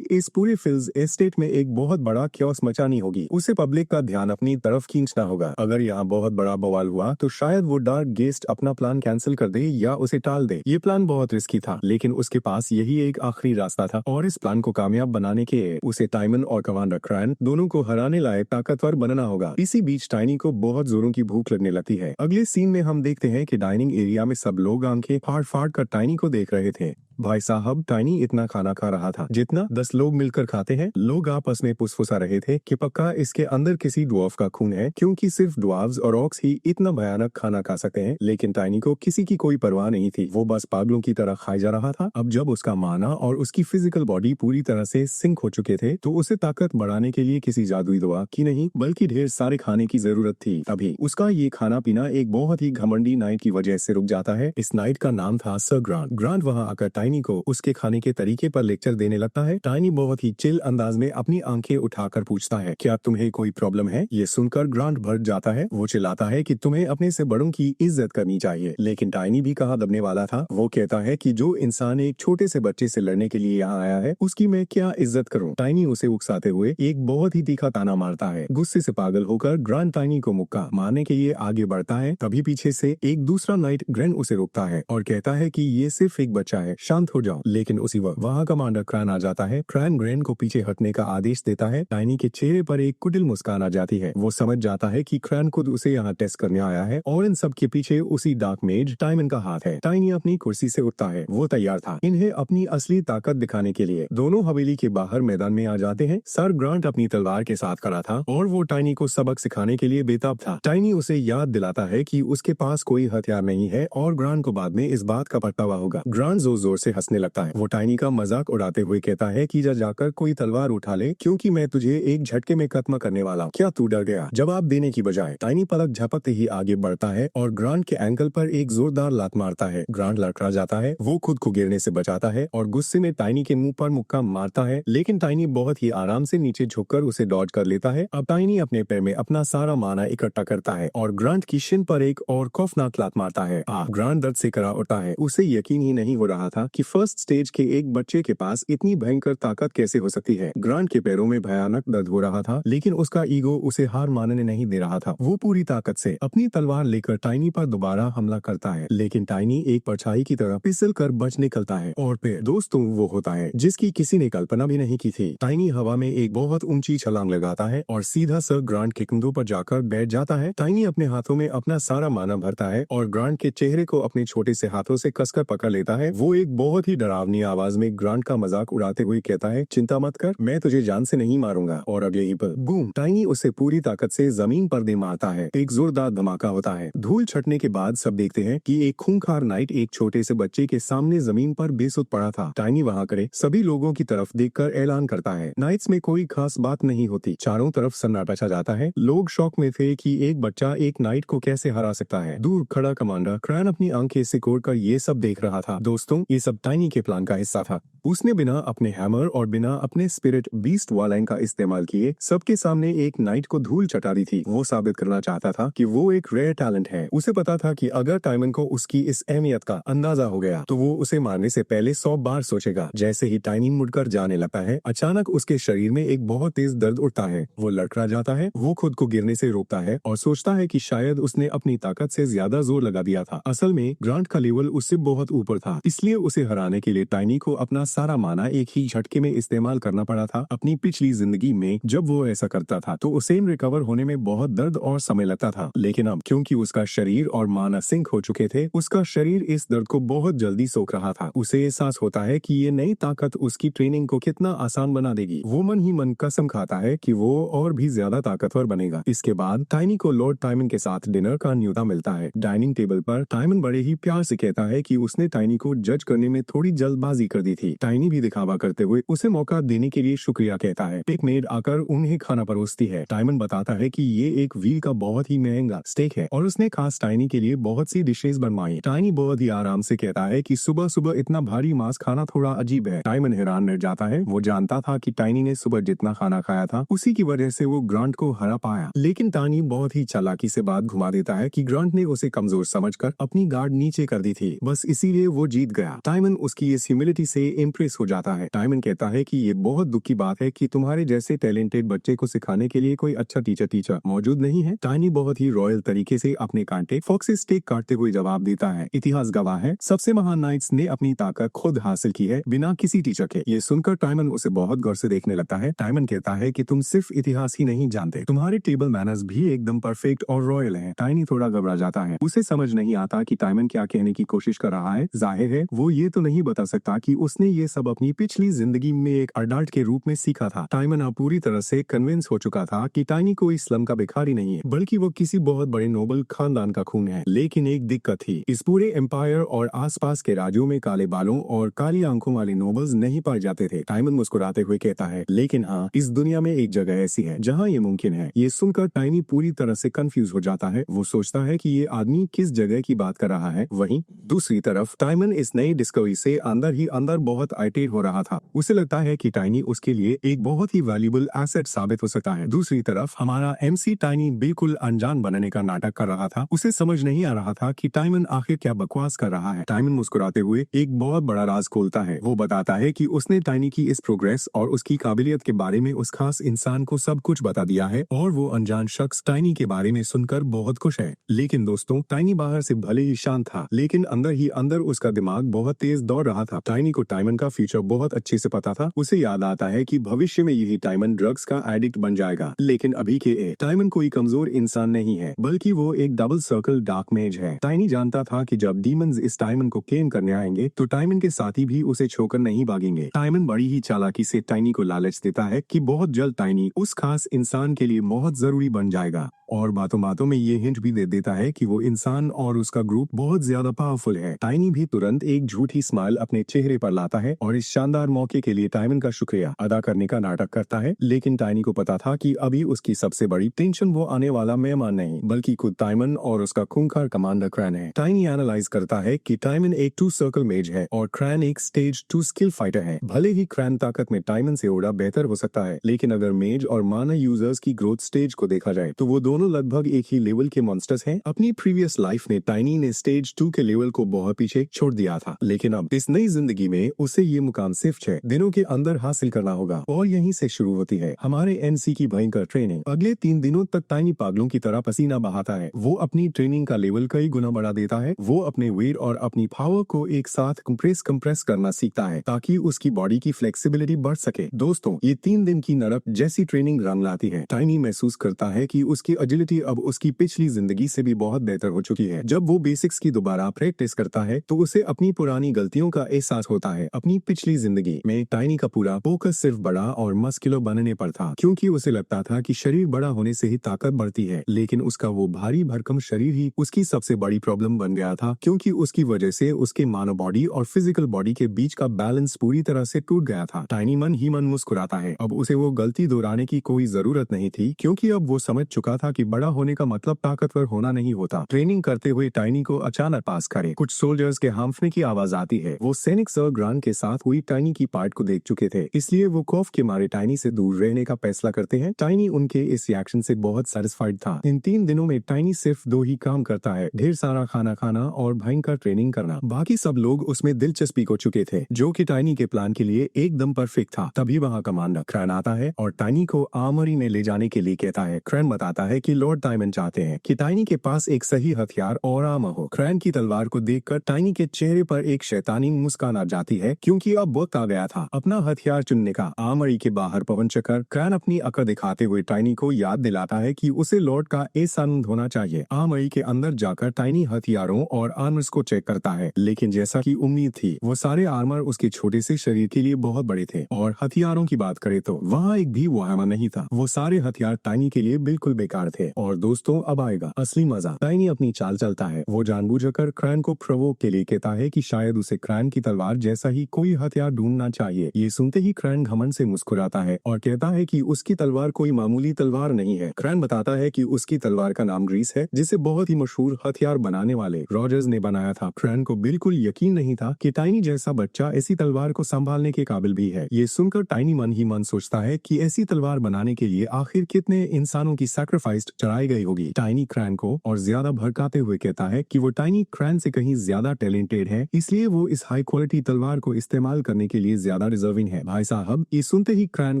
Speaker 1: इस पूरे फिल्स एस्टेट में एक बहुत बड़ा क्योस मचानी होगी। उसे पब्लिक का ध्यान अपनी तरफ खींचना होगा। अगर यहाँ बहुत बड़ा बवाल हुआ तो शायद वो डार्क गेस्ट अपना प्लान कैंसिल कर दे या उसे टाल दे। ये प्लान बहुत रिस्की था, लेकिन उसके पास यही एक आखिरी रास्ता था, और इस प्लान को कामयाब बनाने के लिए उसे टाइमन और कमांडर क्रैन दोनों को हराने लायक ताकतवर बनना होगा। इसी बीच टाइनी को बहुत जोरों की भूख लगने लगती है। अगले सीन में हम देखते हैं कि डाइनिंग एरिया में सब लोग आंखें फाड़ फाड़ कर टाइनी को देख रहे थे। भाई साहब, टाइनी इतना खाना खा रहा था जितना 10 लोग मिलकर खाते हैं। लोग आपस में फुसफुसा रहे थे कि पक्का इसके अंदर किसी ड्वार्फ का खून है, क्योंकि सिर्फ ड्वार्फ्स और ऑक्स ही इतना भयानक खाना खा सकते हैं। लेकिन टाइनी को किसी की कोई परवाह नहीं थी। वो बस पागलों की तरह खाई जा रहा था। अब जब उसका माना और उसकी फिजिकल बॉडी पूरी तरह से सिंक हो चुके थे, तो उसे ताकत बढ़ाने के लिए किसी जादुई दवा की नहीं बल्कि ढेर सारे खाने की जरूरत थी। तभी उसका ये खाना पीना एक बहुत ही घमंडी नाइट की वजह से रुक जाता है। इस नाइट का नाम था सर ग्रांट। ग्रांट वहाँ आकर टाइनी को उसके खाने के तरीके पर लेक्चर देने लगता है। टाइनी बहुत ही चिल अंदाज में अपनी आंखें उठाकर पूछता है, क्या तुम्हें कोई प्रॉब्लम है? ये सुनकर ग्रांट भड़क जाता है। वो चिल्लाता है कि तुम्हें अपने से बड़ों की इज्जत करनी चाहिए। लेकिन टाइनी भी कहाँ दबने वाला था। वो कहता है कि जो इंसान एक छोटे से बच्चे से लड़ने के लिए यहाँ आया है, उसकी मैं क्या इज्जत करूँ। टाइनी उसे उकसाते हुए एक बहुत ही तीखा ताना मारता है। गुस्से से पागल होकर ग्रांट टाइनी को मुक्का मारने के लिए आगे बढ़ता है। तभी पीछे से एक दूसरा नाइट ग्रैन उसे रोकता है और कहता है कि ये सिर्फ एक बच्चा है, शांत हो जाओ। लेकिन उसी वक्त वहाँ कमांडर क्रैन आ जाता है। क्रैन ग्रैन को पीछे हटने का आदेश देता है। टाइनी के चेहरे पर एक कुटिल मुस्कान आ जाती है। वो समझ जाता है कि क्रैन खुद उसे यहाँ टेस्ट करने आया है, और इन सब के पीछे उसी डार्क मेज टाइमन का हाथ है। टाइनी अपनी कुर्सी से उठता है। वो तैयार था इन्हें अपनी असली ताकत दिखाने के लिए। दोनों हवेली के बाहर मैदान में आ जाते हैं। सर ग्रांट अपनी तलवार के साथ खड़ा था और वो टाइनी को सबक सिखाने के लिए बेताब था। टाइनी उसे याद दिलाता है कि उसके पास कोई हथियार नहीं है, और ग्रांट को बाद में इस बात का पछतावा होगा। ग्रांट जोर जोर से हंसने लगता है। वो टाइनी का मजाक उड़ाते हुए कहता है कि जाकर कोई तलवार उठा ले, क्योंकि मैं तुझे एक झटके में खत्म करने वाला हूँ। क्या तू डर गया? जवाब देने की बजाय टाइनी पलक झपकते ही आगे बढ़ता है और ग्रांट के एंकल पर एक जोरदार लात मारता है। ग्रांट लड़खड़ा जाता है। वो खुद को गिरने से बचाता है और गुस्से में टाइनी के मुंह पर मुक्का मारता है, लेकिन टाइनी बहुत ही आराम से नीचे झुककर उसे डॉज कर लेता है। अब टाइनी अपने पैर में अपना सारा माना इकट्ठा करता है और ग्रांट की शिन पर एक और खौफनाक लात मारता है। ग्रांट दर्द से करा उठता है। उसे यकीन ही नहीं हो रहा था कि फर्स्ट स्टेज के एक बच्चे के पास इतनी भयंकर ताकत कैसे हो सकती है। ग्रांट के पैरों में भयानक दर्द हो रहा था, लेकिन उसका ईगो उसे हार मानने नहीं दे रहा था। वो पूरी ताकत से अपनी तलवार लेकर टाइनी पर दोबारा हमला करता है, लेकिन टाइनी एक परछाई की तरह फिसल कर बच निकलता है। और फिर दोस्तों वो होता है जिसकी किसी ने कल्पना भी नहीं की थी। टाइनी हवा में एक बहुत ऊंची छलांग लगाता है और सीधा सर ग्रांट के कंधों पर जाकर बैठ जाता है। टाइनी अपने हाथों में अपना सारा माना भरता है और ग्रांट के चेहरे को अपने छोटे से हाथों से कसकर पकड़ लेता है। वो एक बहुत ही डरावनी आवाज में ग्रांट का मजाक उड़ाते हुए कहता है, चिंता मत कर, मैं तुझे जान से नहीं मारूंगा। और अब यहीं पर बूम, टाइनी उसे पूरी ताकत से जमीन पर दे मारता है। एक जोरदार धमाका होता है। धूल छटने के बाद सब देखते हैं कि एक खूंखार नाइट एक छोटे से बच्चे के सामने जमीन पर बेसुध पड़ा था। टाइनी वहां करे सभी लोगों की तरफ देखकर ऐलान करता है, नाइट्स में कोई खास बात नहीं होती। चारों तरफ सन्नाटा छा जाता है। लोग शौक में थे कि एक बच्चा एक नाइट को कैसे हरा सकता है। दूर खड़ा कमांडर क्रैन अपनी आंखें सिकोड़कर ये सब देख रहा था। दोस्तों, ये सब टाइनी के प्लान का हिस्सा था। उसने बिना अपने हैमर और बिना अपने स्पिरिट बीस्ट वालाइन का इस्तेमाल किए सबके सामने एक नाइट को धूल चटा दी थी। वो साबित करना चाहता था कि वो एक रेयर टैलेंट है। उसे पता था कि अगर टाइमन को उसकी इस अहमियत का अंदाजा हो गया तो वो उसे मारने से पहले 100 बार सोचेगा। जैसे ही टाइनी मुड़कर जाने लगता है, अचानक उसके शरीर में एक बहुत तेज दर्द उठता है। वो लड़खड़ा जाता है। वो खुद को गिरने से रोकता है और सोचता है कि शायद उसने अपनी ताकत से ज्यादा जोर लगा दिया था। असल में ग्रांट का लेवल उससे बहुत ऊपर था, इसलिए उसे हराने के लिए टाइनी को अपना सारा माना एक ही झटके में इस्तेमाल करना पड़ा था। अपनी पिछली जिंदगी में जब वो ऐसा करता था तो उसे रिकवर होने में बहुत दर्द और समय लगता था, लेकिन अब क्योंकि उसका शरीर और माना सिंक हो चुके थे, उसका शरीर इस दर्द को बहुत जल्दी सोख रहा था। उसे एहसास होता है कि ये नई ताकत उसकी ट्रेनिंग को कितना आसान बना देगी। वो मन ही मन कसम खाता है कि वो और भी ज्यादा ताकतवर बनेगा। इसके बाद टाइनी को लॉर्ड टाइमन के साथ डिनर का न्योता मिलता है। डाइनिंग टेबल पर टाइमन बड़े ही प्यार से कहता है कि उसने टाइनी को जज करने में थोड़ी जल्दबाजी कर दी थी। टाइनी भी दिखावा करते हुए उसे मौका देने के लिए शुक्रिया कहता है। एक मेड आकर उन्हें खाना परोसती है। टाइमन बताता है कि ये एक व्हील का बहुत ही महंगा स्टेक है और उसने खास टाइनी के लिए बहुत सी डिशेज बनवाई। टाइनी बहुत ही आराम से कहता है कि सुबह सुबह इतना भारी मांस खाना थोड़ा अजीब है। टाइमन हैरान रह जाता है। वो जानता था कि टाइनी ने सुबह जितना खाना खाया था उसी की वजह से वो ग्रांट को हरा पाया, लेकिन टाइनी बहुत ही चालाकी से बात घुमा देता है कि ग्रांट ने उसे कमजोर समझकर अपनी गार्ड नीचे कर दी थी, बस इसीलिए वो जीत गया। टाइमन उसकी इस ह्यूमिलिटी से इम्प्रेस हो जाता है। टाइमन कहता है कि ये बहुत दुख की बात है कि तुम्हारे जैसे टैलेंटेड बच्चे को सिखाने के लिए कोई अच्छा टीचर मौजूद नहीं है। टाइनी बहुत ही रॉयल तरीके से अपने कांटे फॉक्सी स्टेक काटते हुए जवाब देता है। इतिहास गवाह है, सबसे महान नाइट्स ने अपनी ताकत खुद हासिल की है बिना किसी टीचर के। ये सुनकर टाइमन उसे बहुत गौर से देखने लगता है। टाइमन कहता है कि तुम सिर्फ इतिहास ही नहीं जानते, तुम्हारे टेबल मैनर्स भी एकदम परफेक्ट और रॉयल हैं। टाइनी थोड़ा घबरा जाता है। उसे समझ नहीं आता कि टाइमन क्या कहने की कोशिश कर रहा है। जाहिर है वो ये तो नहीं बता सकता कि उसने ये सब अपनी पिछली जिंदगी में एक अडल्ट के रूप में सीखा था। टाइमन अब पूरी तरह से कन्विंस हो चुका था कि टाइनी कोई स्लम का भिखारी नहीं है, बल्कि वो किसी बहुत बड़े नोबल खानदान का खून है। लेकिन एक दिक्कत थी, इस पूरे एम्पायर और आसपास के राज्यों में काले बालों और काली आंखों वाले नोबल्स नहीं पाए जाते थे। टाइमन मुस्कुराते हुए कहता है, लेकिन हाँ, इस दुनिया में एक जगह ऐसी है जहाँ ये मुमकिन है। ये सुनकर टाइनी पूरी तरह से कंफ्यूज हो जाता है। वो सोचता है कि ये आदमी किस जगह की बात कर रहा है। वहीं दूसरी तरफ टाइमन इस नई डिस्कवरी से अंदर ही अंदर बहुत आइटेट हो रहा था। उसे लगता है कि टाइनी उसके लिए एक बहुत ही वैल्यूएबल एसेट साबित हो सकता है। दूसरी तरफ हमारा एमसी टाइनी बिल्कुल अनजान बनने का नाटक कर रहा था। उसे समझ नहीं आ रहा था कि टाइमन आखिर क्या बकवास कर रहा है। टाइमन मुस्कुराते हुए एक बहुत बड़ा राज खोलता है। वो बताता है कि उसने टाइनी की इस प्रोग्रेस और उसकी काबिलियत के बारे में उस खास इंसान को सब कुछ बता दिया है और वो अनजान शख्स टाइनी के बारे में सुनकर बहुत खुश है। लेकिन दोस्तों, टाइनी बाहर से भले ही शांत था, लेकिन अंदर ही अंदर उसका दिमाग बहुत तेज दौड़ रहा था। टाइनी को टाइमन का फ्यूचर बहुत अच्छे से पता था। उसे याद आता है कि भविष्य में यही टाइमन ड्रग्स का एडिक्ट बन जाएगा। लेकिन अभी के टाइमन कोई कमजोर इंसान नहीं है, बल्कि वो एक डबल सर्कल डार्क मेज है। टाइनी जानता था कि जब डीमंस इस टाइमन को क्लेम करने आएंगे तो टाइमन के साथी भी उसे छोड़कर नहीं भागेंगे। टाइमन बड़ी ही चालाकी से टाइनी को लालच देता है कि बहुत जल्द टाइनी उस खास इंसान के लिए बहुत जरूरी बन जाएगा, और बातों बातों में ये हिंट भी दे देता है कि वो इंसान और उसका ग्रुप बहुत ज्यादा पावरफुल है। टाइनी भी तुरंत एक झूठी स्माइल अपने चेहरे पर लाता है और इस शानदार मौके के लिए टाइमन का शुक्रिया अदा करने का नाटक करता है। लेकिन टाइनी को पता था कि अभी उसकी सबसे बड़ी टेंशन वो आने वाला मेहमान नहीं, बल्कि खुद टाइमन और उसका खूंखार कमांडर क्रैन है। टाइनी एनालाइज करता है कि टाइमन एक 2 सर्कल मेज है और क्रैन एक स्टेज 2 स्किल फाइटर है। भले ही क्रैन ताकत में टाइमन से ओड़ा बेहतर हो सकता है, लेकिन अगर मेज और माना यूजर्स की ग्रोथ स्टेज को देखा जाए तो वो दोनों लगभग एक ही लेवल के मॉन्स्टर्स हैं। अपनी प्रीवियस लाइफ में टाइनी ने स्टेज 2 के लेवल को बहुत पीछे छोड़ दिया था, लेकिन अब इस नई जिंदगी में उसे ये मुकाम सिर्फ 6 दिनों के अंदर हासिल करना होगा। और यहीं से शुरू होती है हमारे एनसी की भयंकर ट्रेनिंग। अगले 3 दिनों तक टाइनी पागलों की तरह पसीना बहाता है। वो अपनी ट्रेनिंग का लेवल कई गुना बढ़ा देता है। वो अपने वेट और अपनी पावर को एक साथ कंप्रेस करना सीखता है ताकि उसकी बॉडी की फ्लेक्सिबिलिटी बढ़ सके। दोस्तों, ये 3 दिन की नरक जैसी ट्रेनिंग रंग लाती है। टाइनी महसूस करता है कि उसकी एजिलिटी अब उसकी पिछली जिंदगी से भी बहुत बेहतर हो चुकी है। जब वो बेसिक्स की दोबारा प्रैक्टिस करता है तो उसे अपनी पुरानी गलतियों का एहसास होता है। अपनी पिछली जिंदगी में टाइनी का पूरा फोकस सिर्फ बड़ा और मस्कुलर बनने पर था, क्योंकि उसे लगता था कि शरीर बड़ा होने से ही ताकत बढ़ती है। लेकिन उसका वो भारी भरकम शरीर ही उसकी सबसे बड़ी प्रॉब्लम बन गया था, क्योंकि उसकी वजह से उसके मानव बॉडी और फिजिकल बॉडी के बीच का बैलेंस पूरी तरह से टूट गया था। टाइनी मन ही मन मुस्कुराता है। अब उसे वो गलती दोहराने की कोई जरूरत नहीं थी, क्योंकि अब वो समझ चुका था कि बड़ा होने का मतलब ताकतवर होना नहीं होता। ट्रेनिंग करते हुए टाइनी को अचानक पास करे कुछ सोल्जर्स के हांफने की आवाज आती है। वो सैनिक सर ग्रांट के साथ हुई टाइनी की पार्ट को देख चुके थे, इसलिए वो खौफ के मारे टाइनी से दूर रहने का फैसला करते हैं। टाइनी उनके इस रिएक्शन से बहुत सेटिस्फाइड था। इन 3 दिनों में टाइनी सिर्फ 2 ही काम करता है, ढेर सारा खाना खाना और भयंकर ट्रेनिंग करना। बाकी सब लोग उसमें दिलचस्पी को चुके थे, जो कि टाइनी के प्लान के लिए एकदम परफेक्ट था। तभी वहाँ कमांडर क्रैन आता है और टाइनी को आर्मरी में ले जाने के लिए कहता है। क्रैन बताता है कि लॉर्ड टाइमन चाहते हैं कि टाइनी के पास एक सही हथियार और आर्मर हो। क्रैन की तलवार को देखकर टाइनी के चेहरे पर एक शैतानी मुस्कान आ जाती है, क्योंकि अब वक्त आ गया था अपना हथियार चुनने का। आर्मरी के बाहर पवन चक्कर क्रैन अपनी अकड़ दिखाते हुए टाइनी को याद दिलाता है कि उसे लॉर्ड का एहसानमंद होना चाहिए। आर्मरी के अंदर जाकर टाइनी हथियारों और आर्मर्स को चेक करता है, लेकिन जैसा कि उम्मीद थी वो सारे आर्मर उसके छोटे से शरीर के लिए बहुत बड़े थे। और हथियारों की बात करें तो वहाँ एक भी वाहमा नहीं था। वो सारे हथियार टाइनी के लिए बिल्कुल बेकार थे। और दोस्तों, अब आएगा असली मजा। टाइनी अपनी चाल चलता है। वो जानबूझकर क्रैन को प्रोवोक के लिए कहता है कि शायद उसे क्रैन की तलवार जैसा ही कोई हथियार ढूंढना चाहिए। ये सुनते ही क्रैन घमंड से मुस्कुराता है और कहता है कि उसकी तलवार कोई मामूली तलवार नहीं है। क्रैन बताता है कि उसकी तलवार का नाम ग्रीस है, जिसे बहुत ही मशहूर हथियार बनाने वाले रॉजर्स ने बनाया था। क्रैन को बिल्कुल यकीन नहीं था कि टाइनी जैसा बच्चा ऐसी तलवार को संभालने के काबिल भी है। ये सुनकर टाइनी मन ही मन सोचता है कि ऐसी तलवार बनाने के लिए आखिर कितने इंसानों की सैक्रिफाइस चढ़ाई गई होगी। टाइनी क्रैन को और ज्यादा भड़काते हुए कहता है कि वो टाइनी क्रैन से कहीं ज्यादा टैलेंटेड है, इसलिए वो इस हाई क्वालिटी तलवार को इस्तेमाल करने के लिए ज्यादा डिजर्विंग है। भाई साहब, ये सुनते ही क्रैन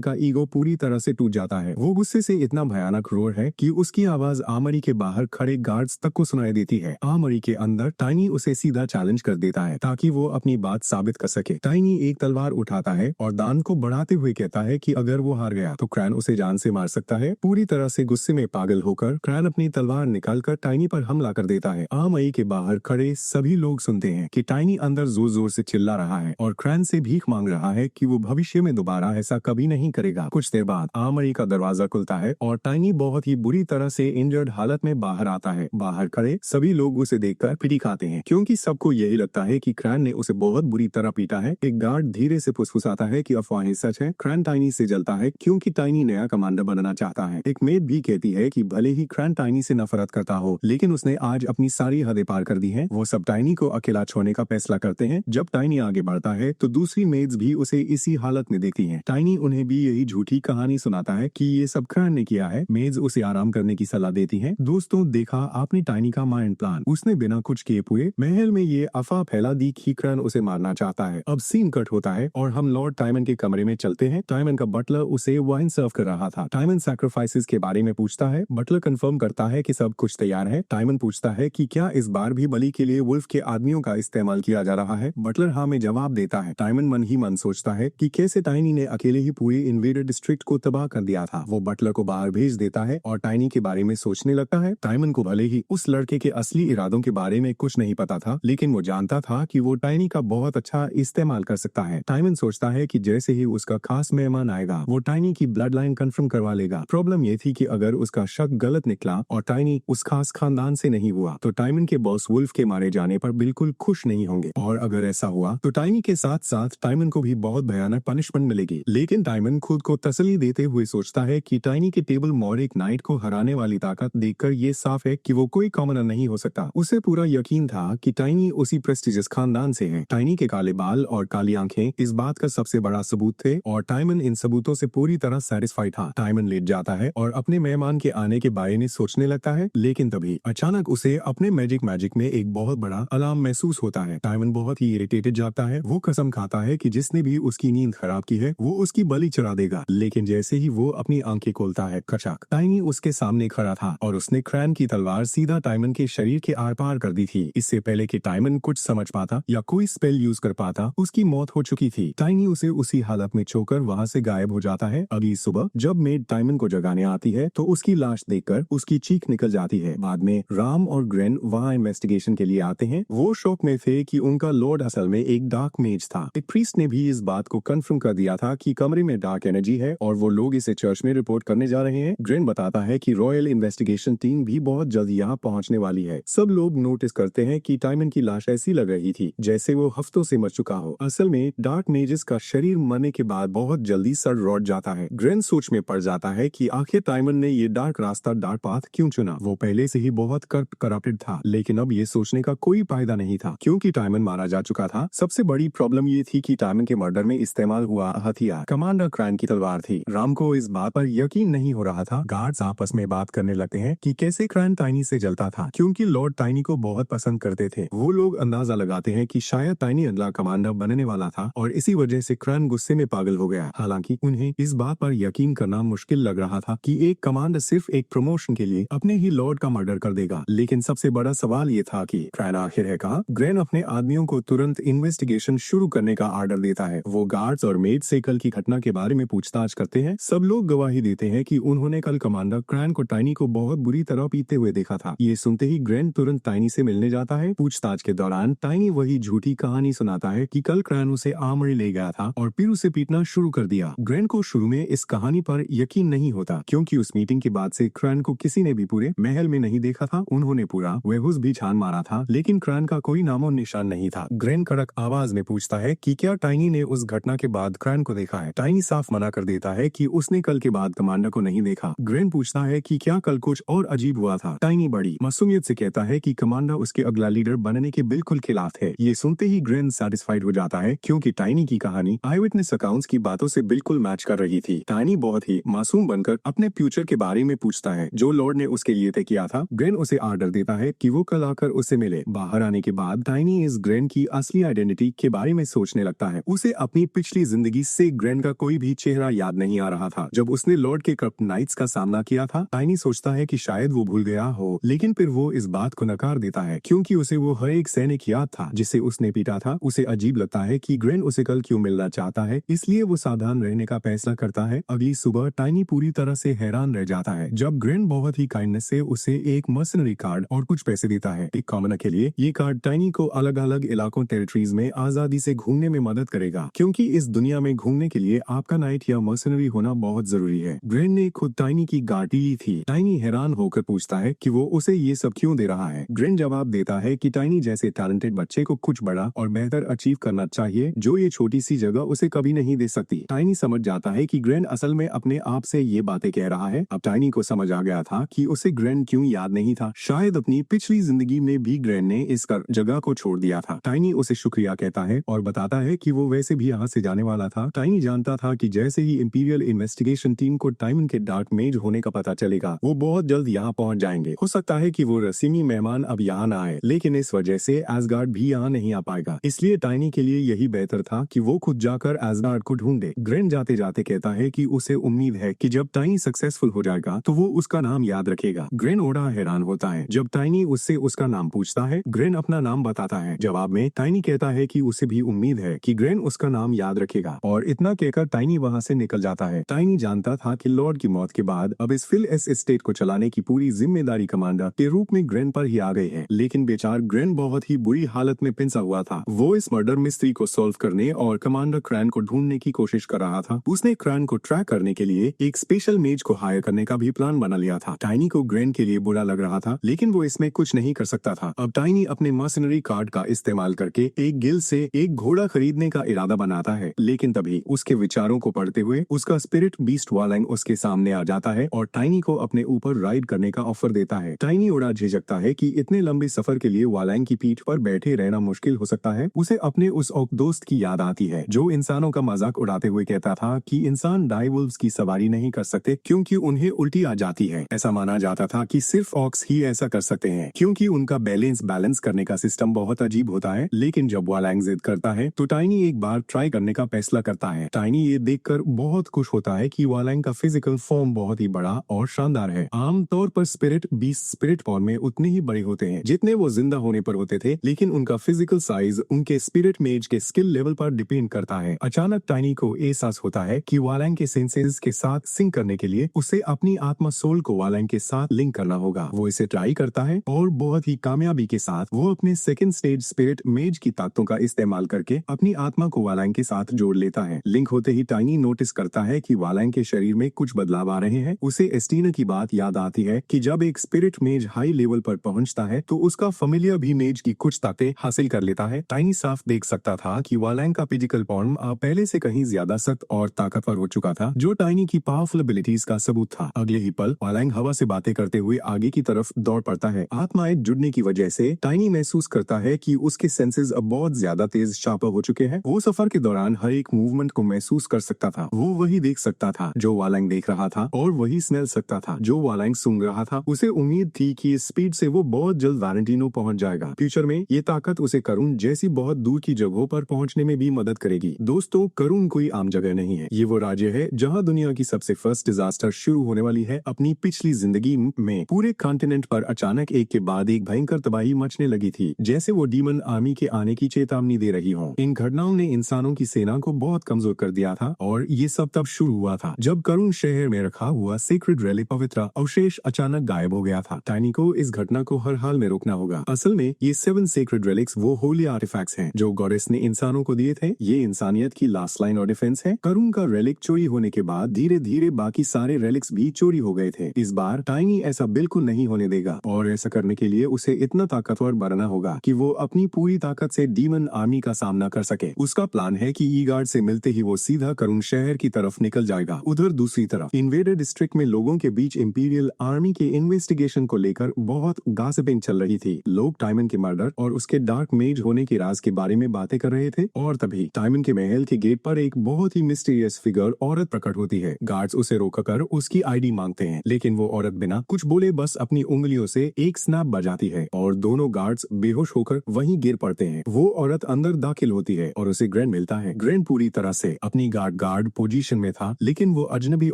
Speaker 1: का ईगो पूरी तरह से टूट जाता है। वो गुस्से से इतना भयानक रोर है कि उसकी आवाज आर्मरी के बाहर खड़े गार्ड्स तक को सुनाई देती है। आर्मरी के अंदर टाइनी उसे सीधा चैलेंज कर देता है ताकि वो अपनी बात साबित कर सके। टाइनी एक तलवार उठाता है और दान को बढ़ाते हुए कहता है कि अगर वो हार गया तो क्रैन उसे जान से मार सकता है। पूरी तरह से गुस्से में पागल होकर क्रैन अपनी तलवार निकालकर टाइनी पर हमला कर देता है। आर्मरी के बाहर खड़े सभी लोग सुनते हैं कि टाइनी अंदर जोर जोर से चिल्ला रहा है और क्रैन से भीख मांग रहा है कि वो भविष्य में दोबारा ऐसा कभी नहीं करेगा। कुछ देर बाद आर्मरी का दरवाजा खुलता है और टाइनी बहुत ही बुरी तरह से इंजर्ड हालत में बाहर आता है। बाहर खड़े सभी लोग उसे देखकर पिटी खाते हैं, क्योंकि सबको यही लगता है कि क्रैन ने उसे बहुत बुरी तरह पीटा है। एक गार्ड धीरे से फुसफुसाता है कि अफवाहें सच है। क्रैन टाइनी से जलता है क्योंकि टाइनी नया कमांडर बनना चाहता है। एक मेट भी कहती है कि भले ही क्रैन टाइनी से नफरत करता हो, लेकिन उसने आज अपनी सारी हदें पार कर दी हैं। वो सब टाइनी को अकेला छोड़ने का फैसला करते हैं। जब टाइनी आगे बढ़ता है तो दूसरी मेट्स भी उसे इसी हालत में देखती हैं। टाइनी उन्हें भी यही झूठी कहानी सुनाता है कि ये सब क्रैन ने किया है। मेट्स उसे आराम करने की सलाह देती हैं। दोस्तों, देखा आपने टाइनी का माइंड प्लान। उसने बिना कुछ किए हुए महल में ये अफवाह फैला दी कि क्रैन उसे मारना चाहता है। अब सीन कट होता है और हम लॉर्ड टाइमन के कमरे में चलते हैं। टाइमन का बटलर उसे वाइन सर्व कर रहा था। टाइमन सैक्रिफाइसेस के बारे में पूछता है। बटलर कंफर्म करता है कि सब कुछ तैयार है। टाइमन पूछता है कि क्या इस बार भी बलि के लिए वुल्फ के आदमियों का इस्तेमाल किया जा रहा है। बटलर हाँ में जवाब देता है। टाइमन मन ही मन सोचता है कि कैसे टाइनी ने अकेले ही पूरी इन्वेडर डिस्ट्रिक्ट को तबाह कर दिया था। वो बटलर को बाहर भेज देता है और टाइनी के बारे में सोचने लगता है। टाइमन को भले ही उस लड़के के असली इरादों के बारे में कुछ नहीं पता था, लेकिन वो जानता था कि वो टाइनी का बहुत अच्छा इस्तेमाल कर सकता है। टाइमन सोचता है कि जैसे ही उसका खास मेहमान आएगा वो टाइनी की ब्लड लाइन कंफर्म करवा लेगा। प्रॉब्लम ये थी कि अगर उसका शक गलत निकला और टाइनी उस खास खानदान से नहीं हुआ तो टाइमन के बॉस वुल्फ के मारे जाने पर बिल्कुल खुश नहीं होंगे, और अगर ऐसा हुआ तो टाइनी के साथ साथ टाइमन को भी बहुत भयानक पनिशमेंट मिलेगी। लेकिन टाइमन खुद को तसल्ली देते हुए सोचता है कि टाइनी के टेबल मॉरिक नाइट को हराने वाली ताकत देखकर ये साफ है कि वो कोई कॉमनर नहीं हो सकता। उसे पूरा यकीन था कि टाइनी उसी प्रेस्टिजियस खानदान से है। टाइनी के काले बाल और काली आंखें इस बात का सबसे बड़ा सबूत थे और टाइमन इन सबूतों से पूरी तरह सेटिस्फाइड था। टाइमन लेट जाता है और अपने मेहमान के आने के बारे में सोचने लगता है, लेकिन तभी अचानक उसे अपने मैजिक में एक बहुत बड़ा अलार्म महसूस होता है। टाइमन बहुत ही इरिटेटेड जाता है। वो कसम खाता है कि जिसने भी उसकी नींद खराब की है वो उसकी बलि चढ़ा देगा। लेकिन जैसे ही वो अपनी आंखें खोलता है, खचाक, टाइनी उसके सामने खड़ा था और उसने क्रैन की तलवार सीधा टाइमन के शरीर के आर पार कर दी थी। इससे पहले कि टाइमन कुछ समझ पाता या कोई स्पेल यूज कर पाता, उसकी मौत हो चुकी थी। टाइनी उसे उसी हालत में छोकर वहाँ से गायब हो जाता है। अगली सुबह जब मेड टाइमन को जगाने आती है तो उसकी लाश देखकर उसकी चीख निकल जाती है। बाद में राम और ग्रेन वहाँ इन्वेस्टिगेशन के लिए आते हैं। वो शौक में थे कि उनका लॉर्ड असल में एक डार्क मेज था। एक प्रीस्ट ने भी इस बात को कंफर्म कर दिया था कि कमरे में डार्क एनर्जी है और वो लोग इसे चर्च में रिपोर्ट करने जा रहे हैं। ग्रेन बताता है कि रॉयल इन्वेस्टिगेशन टीम भी बहुत जल्द यहाँ पहुँचने वाली है। सब लोग नोटिस करते हैं कि टाइमन की लाश ऐसी लग रही थी जैसे वो हफ्तों से मर चुका हो। असल में डार्क मेजेस का शरीर मरने के बाद बहुत जल्दी सड़ रौट जाता है। ग्रेन सोच में पड़ जाता है कि आखिर टाइमन ने ये डार्क रास्ता, डार्क पाथ क्यों चुना। वो पहले से ही बहुत करप्टेड था, लेकिन अब ये सोचने का कोई फायदा नहीं था क्योंकि टाइमन मारा जा चुका था। सबसे बड़ी प्रॉब्लम ये थी कि टाइमन के मर्डर में इस्तेमाल हुआ हथियार कमांडर क्रैन की तलवार थी। राम को इस बात पर यकीन नहीं हो रहा था। गार्ड्स आपस में बात करने लगते हैं कि कैसे क्रैन टाइनी से जलता था, क्योंकि लॉर्ड टाइनी को बहुत पसंद करते थे। वो लोग अंदाजा लगाते हैं कि शायद टाइनी अगला कमांडर बनने वाला था और इसी वजह से क्रैन गुस्से में पागल हो गया। हालांकि उन्हें इस बात पर यकीन करना मुश्किल लग रहा था कि एक कमांडर सिर्फ एक प्रमोशन के लिए अपने ही लॉर्ड का मर्डर कर देगा। लेकिन सबसे बड़ा सवाल ये था कि ग्रैन आखिर है कहाँ। ग्रैन अपने आदमियों को तुरंत इन्वेस्टिगेशन शुरू करने का ऑर्डर देता है। वो गार्ड्स और मेड से कल की घटना के बारे में पूछताछ करते हैं। सब लोग गवाही देते हैं कि उन्होंने कल कमांडर ग्रैन को टाइनी को बहुत बुरी तरह पीते हुए देखा था। ये सुनते ही ग्रैन तुरंत टाइनी से मिलने जाता है। पूछताछ के दौरान टाइनी वही झूठी कहानी सुनाता है कि कल ग्रैन उसे आर्मरी ले गया था और फिर उसे पीटना शुरू कर दिया। ग्रैन को शुरू में इस कहानी पर यकीन नहीं होता, क्योंकि उस मीटिंग के बाद से ग्रैन को किसी ने भी पूरे महल में नहीं देखा था। उन्होंने पूरा वेहुस भी छान मारा था, लेकिन ग्रैन का कोई नामो निशान नहीं था। ग्रैन कड़क आवाज में पूछता है कि क्या टाइनी ने उस घटना के बाद ग्रैन को देखा है। टाइनी साफ मना कर देता है कि उसने कल के बाद कमांडर को नहीं देखा। ग्रैन पूछता है कि क्या कल कुछ और अजीब हुआ था। टाइनी बड़ी मासूमियत से कहता है कि कमांडर उसके अगला लीडर बनने के बिल्कुल खिलाफ है। ये सुनते ही ग्रैन सेटिस्फाइड हो जाता है, क्योंकि टाइनी की कहानी आई विटनेस अकाउंट्स की बातों से बिल्कुल मैच कर रही थी। टाइनी बहुत ही मासूम बनकर अपने फ्यूचर के बारे में पूछता है जो लॉर्ड ने उसके लिए तय किया था। ग्रैन उसे ऑर्डर देता है कि वो कल आकर उससे मिले। बाहर आने के बाद टाइनी इस ग्रैन की असली आइडेंटिटी के बारे में सोचने लगता है। उसे अपनी पिछली जिंदगी से ग्रैन का कोई भी चेहरा याद नहीं आ रहा था। जब उसने लॉर्ड के करप्ट नाइट्स का सामना किया था, टाइनी सोचता है कि शायद वो भूल गया हो, लेकिन फिर वो इस बात को नकार देता है, क्योंकि उसे वो हर एक सैनिक याद था जिसे उसने पीटा था। उसे अजीब लगता है कि ग्रैन उसे कल क्यों मिलना चाहता है, इसलिए वो सावधान रहने का फैसला करता है। अगली सुबह टाइनी पूरी तरह से हैरान रह जाता है जब ग्रैन बहुत ही काइंडनेस से उसे एक मर्सनरी कार्ड और कुछ पैसे देता है एक कॉमनर के लिए। ये कार्ड टाइनी को अलग अलग इलाकों टेरिटरीज में आजादी से घूमने में मदद करेगा, क्योंकि इस दुनिया में घूमने के लिए आपका नाइट या मर्सनरी होना बहुत जरूरी है। ग्रैन ने खुद टाइनी की गाड़ी ली थी। टाइनी हैरान होकर पूछता है कि वो उसे ये सब क्यों दे रहा है। ग्रैन जवाब देता है कि टाइनी जैसे टैलेंटेड बच्चे को कुछ बड़ा और बेहतर अचीव करना चाहिए, जो ये छोटी सी जगह उसे कभी नहीं दे सकती। टाइनी समझ जाता है कि ग्रैन असल में अपने आप से ये बातें कह रहा है। अब टाइनी को समझ आ गया था कि उसे ग्रैन क्यों याद नहीं था। शायद अपनी पिछली जिंदगी में भी ग्रैन ने इस जगह को छोड़ दिया था। टाइनी उसे शुक्रिया कहता है और बताता है कि वो वैसे भी यहाँ से जाने वाला था। टाइनी जानता था कि जैसे ही इंपीरियल इन्वेस्टिगेशन टीम को टाइमन के डार्क मेज होने का पता चलेगा, वो बहुत जल्द यहाँ पहुंच जाएंगे। हो सकता है कि वो रस्मी मेहमान अब यहाँ न आए, लेकिन इस वजह से एसगार्ड भी यहाँ नहीं आ पाएगा। इसलिए टाइनी के लिए यही बेहतर था कि वो खुद जाकर एसगार्ड को ढूंढे। ग्रैन जाते जाते कहता है कि उसे उम्मीद है कि जब टाइनी सक्सेसफुल हो जाएगा तो वो उसका नाम याद रखेगा। ग्रैन ओड़ा हैरान होता है जब टाइनी उससे उसका नाम पूछता है। ग्रैन अपना नाम बताता है। जवाब में टाइनी कहता है कि उसे भी उम्मीद है कि ग्रैन उसका नाम याद रखेगा, और इतना कहकर टाइनी वहाँ से निकल जाता है। टाइनी जानता था कि लॉर्ड की मौत के बाद अब इस फिल एस एस्टेट को चलाने की पूरी जिम्मेदारी कमांडर के रूप में ग्रैन पर ही आ गई है। लेकिन बेचार ग्रैन बहुत ही बुरी हालत में पिंसा हुआ था। वो इस मर्डर मिस्ट्री को सॉल्व करने और कमांडर क्रैन को ढूंढने की कोशिश कर रहा था। उसने क्रैन को ट्रैक करने के लिए एक स्पेशल मेज को हायर करने का भी प्लान बना लिया था। टाइनी को ग्रैन के लिए बुरा लग रहा था, लेकिन वो इसमें कुछ नहीं कर सकता था। अब टाइनी अपने मर्सनरी कार्ड का इस्तेमाल करके एक गिल्ड से एक घोड़ा खरीदने का इरादा बनाता है, लेकिन तभी उसके विचारों को पढ़ते हुए उसका स्पिरिट बीस्ट वालैंग उसके सामने आ जाता है और टाइनी को अपने ऊपर राइड करने का ऑफर देता है। टाइनी उड़ा झिझकता है कि इतने लंबे सफर के लिए वालैंग की पीठ पर बैठे रहना मुश्किल हो सकता है। उसे अपने उस ऑक दोस्त की याद आती है जो इंसानों का मजाक उड़ाते हुए कहता था कि इंसान डाइवुल्व्स की सवारी नहीं कर सकते क्योंकि उन्हें उल्टी आ जाती है। ऐसा माना जाता था कि सिर्फ ऑक्स ही ऐसा कर सकते हैं, क्योंकि उनका बैलेंस करने का सिस्टम बहुत अजीब होता है। लेकिन जब वालैंग जिद करता है तो टाइनी एक बार ट्राई करने का फैसला करता है। टाइनी ये देखकर बहुत खुश होता है कि वालैंग का फिजिकल फॉर्म बहुत ही बड़ा और शानदार है। आमतौर पर स्पिरिट बीस्ट स्पिरिट फॉर्म में उतने ही बड़े होते हैं जितने वो जिंदा होने पर होते थे, लेकिन उनका फिजिकल साइज उनके स्पिरिट मेज के स्किल लेवल पर डिपेंड करता है। अचानक टाइनी को एहसास होता है कि वालैंग के सेंसेस के साथ सिंक करने के लिए उसे अपनी आत्मा सोल को वालैंग के साथ लिंक करना होगा। वो इसे ट्राई करता है और बहुत ही कामयाबी के साथ वो अपने सेकंड स्टेज स्पिरिट मेज की ताकतों का इस्तेमाल करके अपनी आत्मा को वालैंग के साथ जोड़ लेता है। लिंक होते ही टाइनी नोटिस करता है कि वालैंग के शरीर में कुछ बदलाव आ रहे हैं। उसे एस्टीना की बात याद आती है कि जब एक स्पिरिट मेज हाई लेवल पर पहुंचता है तो उसका फैमिलियर भी मेज की कुछ ताकतें हासिल कर लेता है। टाइनी साफ देख सकता था कि वालैंग का फिजिकल फॉर्म पहले से कहीं ज्यादा सख्त और ताकतवर हो चुका था, जो टाइनी की पावरफुल एबिलिटीज का सबूत था। अगले ही पल वालैंग हवा से बातें करते हुए आगे की तरफ दौड़ पड़ता है। आत्माएं जुड़ने की वजह से टाइनी महसूस करता है कि उसके सेंसेस अब बहुत ज्यादा तेज शार्पर हो चुके हैं। वो सफर के दौरान हर एक मूवमेंट को महसूस कर सकता था। वो वही देख सकता था जो वालैंग देख रहा था और वही स्मेल सकता था जो वालैंग सूंघ रहा था। उसे उम्मीद थी कि इस स्पीड से वो बहुत जल्द वैलेंटिनो पहुंच जाएगा। फ्यूचर में ये ताकत उसे करुण जैसी बहुत दूर की जगहों पर पहुंचने में भी मदद करेगी। दोस्तों, करुण कोई आम जगह नहीं है। ये वो राज्य है जहाँ दुनिया की सबसे फर्स्ट डिजास्टर शुरू होने वाली है। अपनी पिछली जिंदगी में पूरे कॉन्टिनेंट पर अचानक एक के बाद एक भयंकर तबाही मचने लगी थी, जैसे वो डीमन आर्मी के आने की चेतावनी दे रही हो। इन घटनाओं ने इंसानों की सेना को बहुत कमजोर कर दिया था और ये सब तब शुरू हुआ था जब करुण शहर में रखा हुआ सीक्रेट रैलिक पवित्र अवशेष अचानक गायब हो गया था। टाइनी को इस घटना को हर हाल में रोकना होगा। असल में ये 7 सीक्रेट रेलिक्स वो होली आर्टिफैक्ट्स हैं जो गॉडेस ने इंसानों को दिए थे। ये इंसानियत की लास्ट लाइन और डिफेंस है। करुण का रेलिक चोरी होने के बाद धीरे धीरे बाकी सारे रेलिक्स भी चोरी हो गए थे। इस बार टाइनी ऐसा बिल्कुल नहीं होने देगा और ऐसा करने के लिए उसे इतना ताकतवर बनना होगा कि वो अपनी पूरी ताकत से डीमन आर्मी का सामना कर सके। उसका प्लान है कि ई गार्ड से मिलते ही वो सीधा करुण शहर की तरफ निकल जाएगा। उधर दूसरी तरफ इन्वेडर डिस्ट्रिक्ट में लोगों के बीच इंपीरियल आर्मी के इन्वेस्टिगेशन को लेकर बहुत गॉसिपिंग चल रही थी। लोग टाइमन के मर्डर और उसके डार्क मेज होने के राज के बारे में बातें कर रहे थे और तभी टाइमन के महल के गेट पर एक बहुत ही मिस्टीरियस फिगर औरत प्रकट होती है। गार्ड्स उसे रोककर उसकी आईडी मांगते हैं, लेकिन वो औरत बिना कुछ बोले बस अपनी उंगलियों से एक स्नैप बजाती है और दोनों गार्ड्स बेहोश होकर वहीं गिर पड़ते हैं। वो औरत अंदर दाखिल होती है और उसे ग्रैंड मिलता है। ग्रैंड पूरी तरह से अपनी गार्ड पोजीशन में था, लेकिन वो अजनबी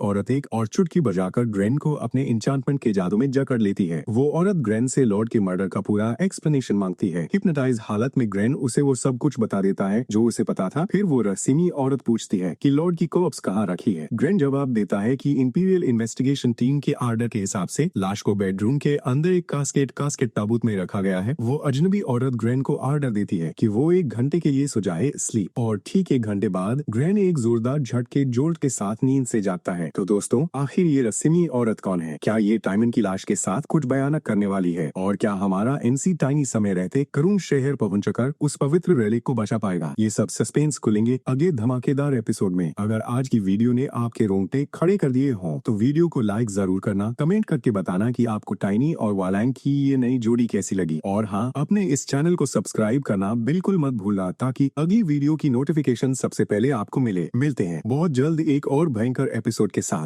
Speaker 1: औरत एक और चुटकी बजाकर ग्रैंड को अपने इंचांटमेंट के जादू में जकड़ लेती है। वो औरत ग्रैंड से लॉर्ड के मर्डर का पूरा एक्सप्लेनेशन मांगती है। हिप्नोटाइज हालत में ग्रैंड उसे वो सब कुछ बता देता है जो उसे पता था। फिर वो रसीमी औरत पूछती है कि लॉर्ड की कॉर्प्स कहाँ रखी है। ग्रैंड जवाब देता है कि इंपीरियल इन्वेस्टिगेशन टीम के आर्डर के हिसाब से लाश को बेडरूम के अंदर एक कास्केट ताबूत में रखा गया है। वो अजनबी औरत ग्रैंड को आर्डर देती है कि वो 1 घंटे के लिए सो जाए स्लीप, और ठीक 1 घंटे बाद ग्रैंड एक जोरदार झटके जोल्ट के साथ नींद से जागता है। तो दोस्तों, आखिर ये रसीमी औरत कौन है? क्या ये टाइमन की लाश के साथ कुछ भयानक करने वाली है? और क्या हमारा एमसी टाइनी समय रहते करुण शहर पहुंचकर उस पवित्र रेलिक को बचा पाएगा? ये सब सस्पेंस खुलेंगे अगले धमाकेदार एपिसोड में। अगर आज की वीडियो ने आपके रोंगटे खड़े कर दिए हों तो वीडियो को लाइक जरूर करना, कमेंट करके बताना कि आपको टाइनी और वालैंग की ये नई जोड़ी कैसी लगी। और हाँ, अपने इस चैनल को सब्सक्राइब करना बिल्कुल मत भूलना ताकि अगली वीडियो की नोटिफिकेशन सबसे पहले आपको मिले। मिलते हैं बहुत जल्द एक और भयंकर एपिसोड के साथ।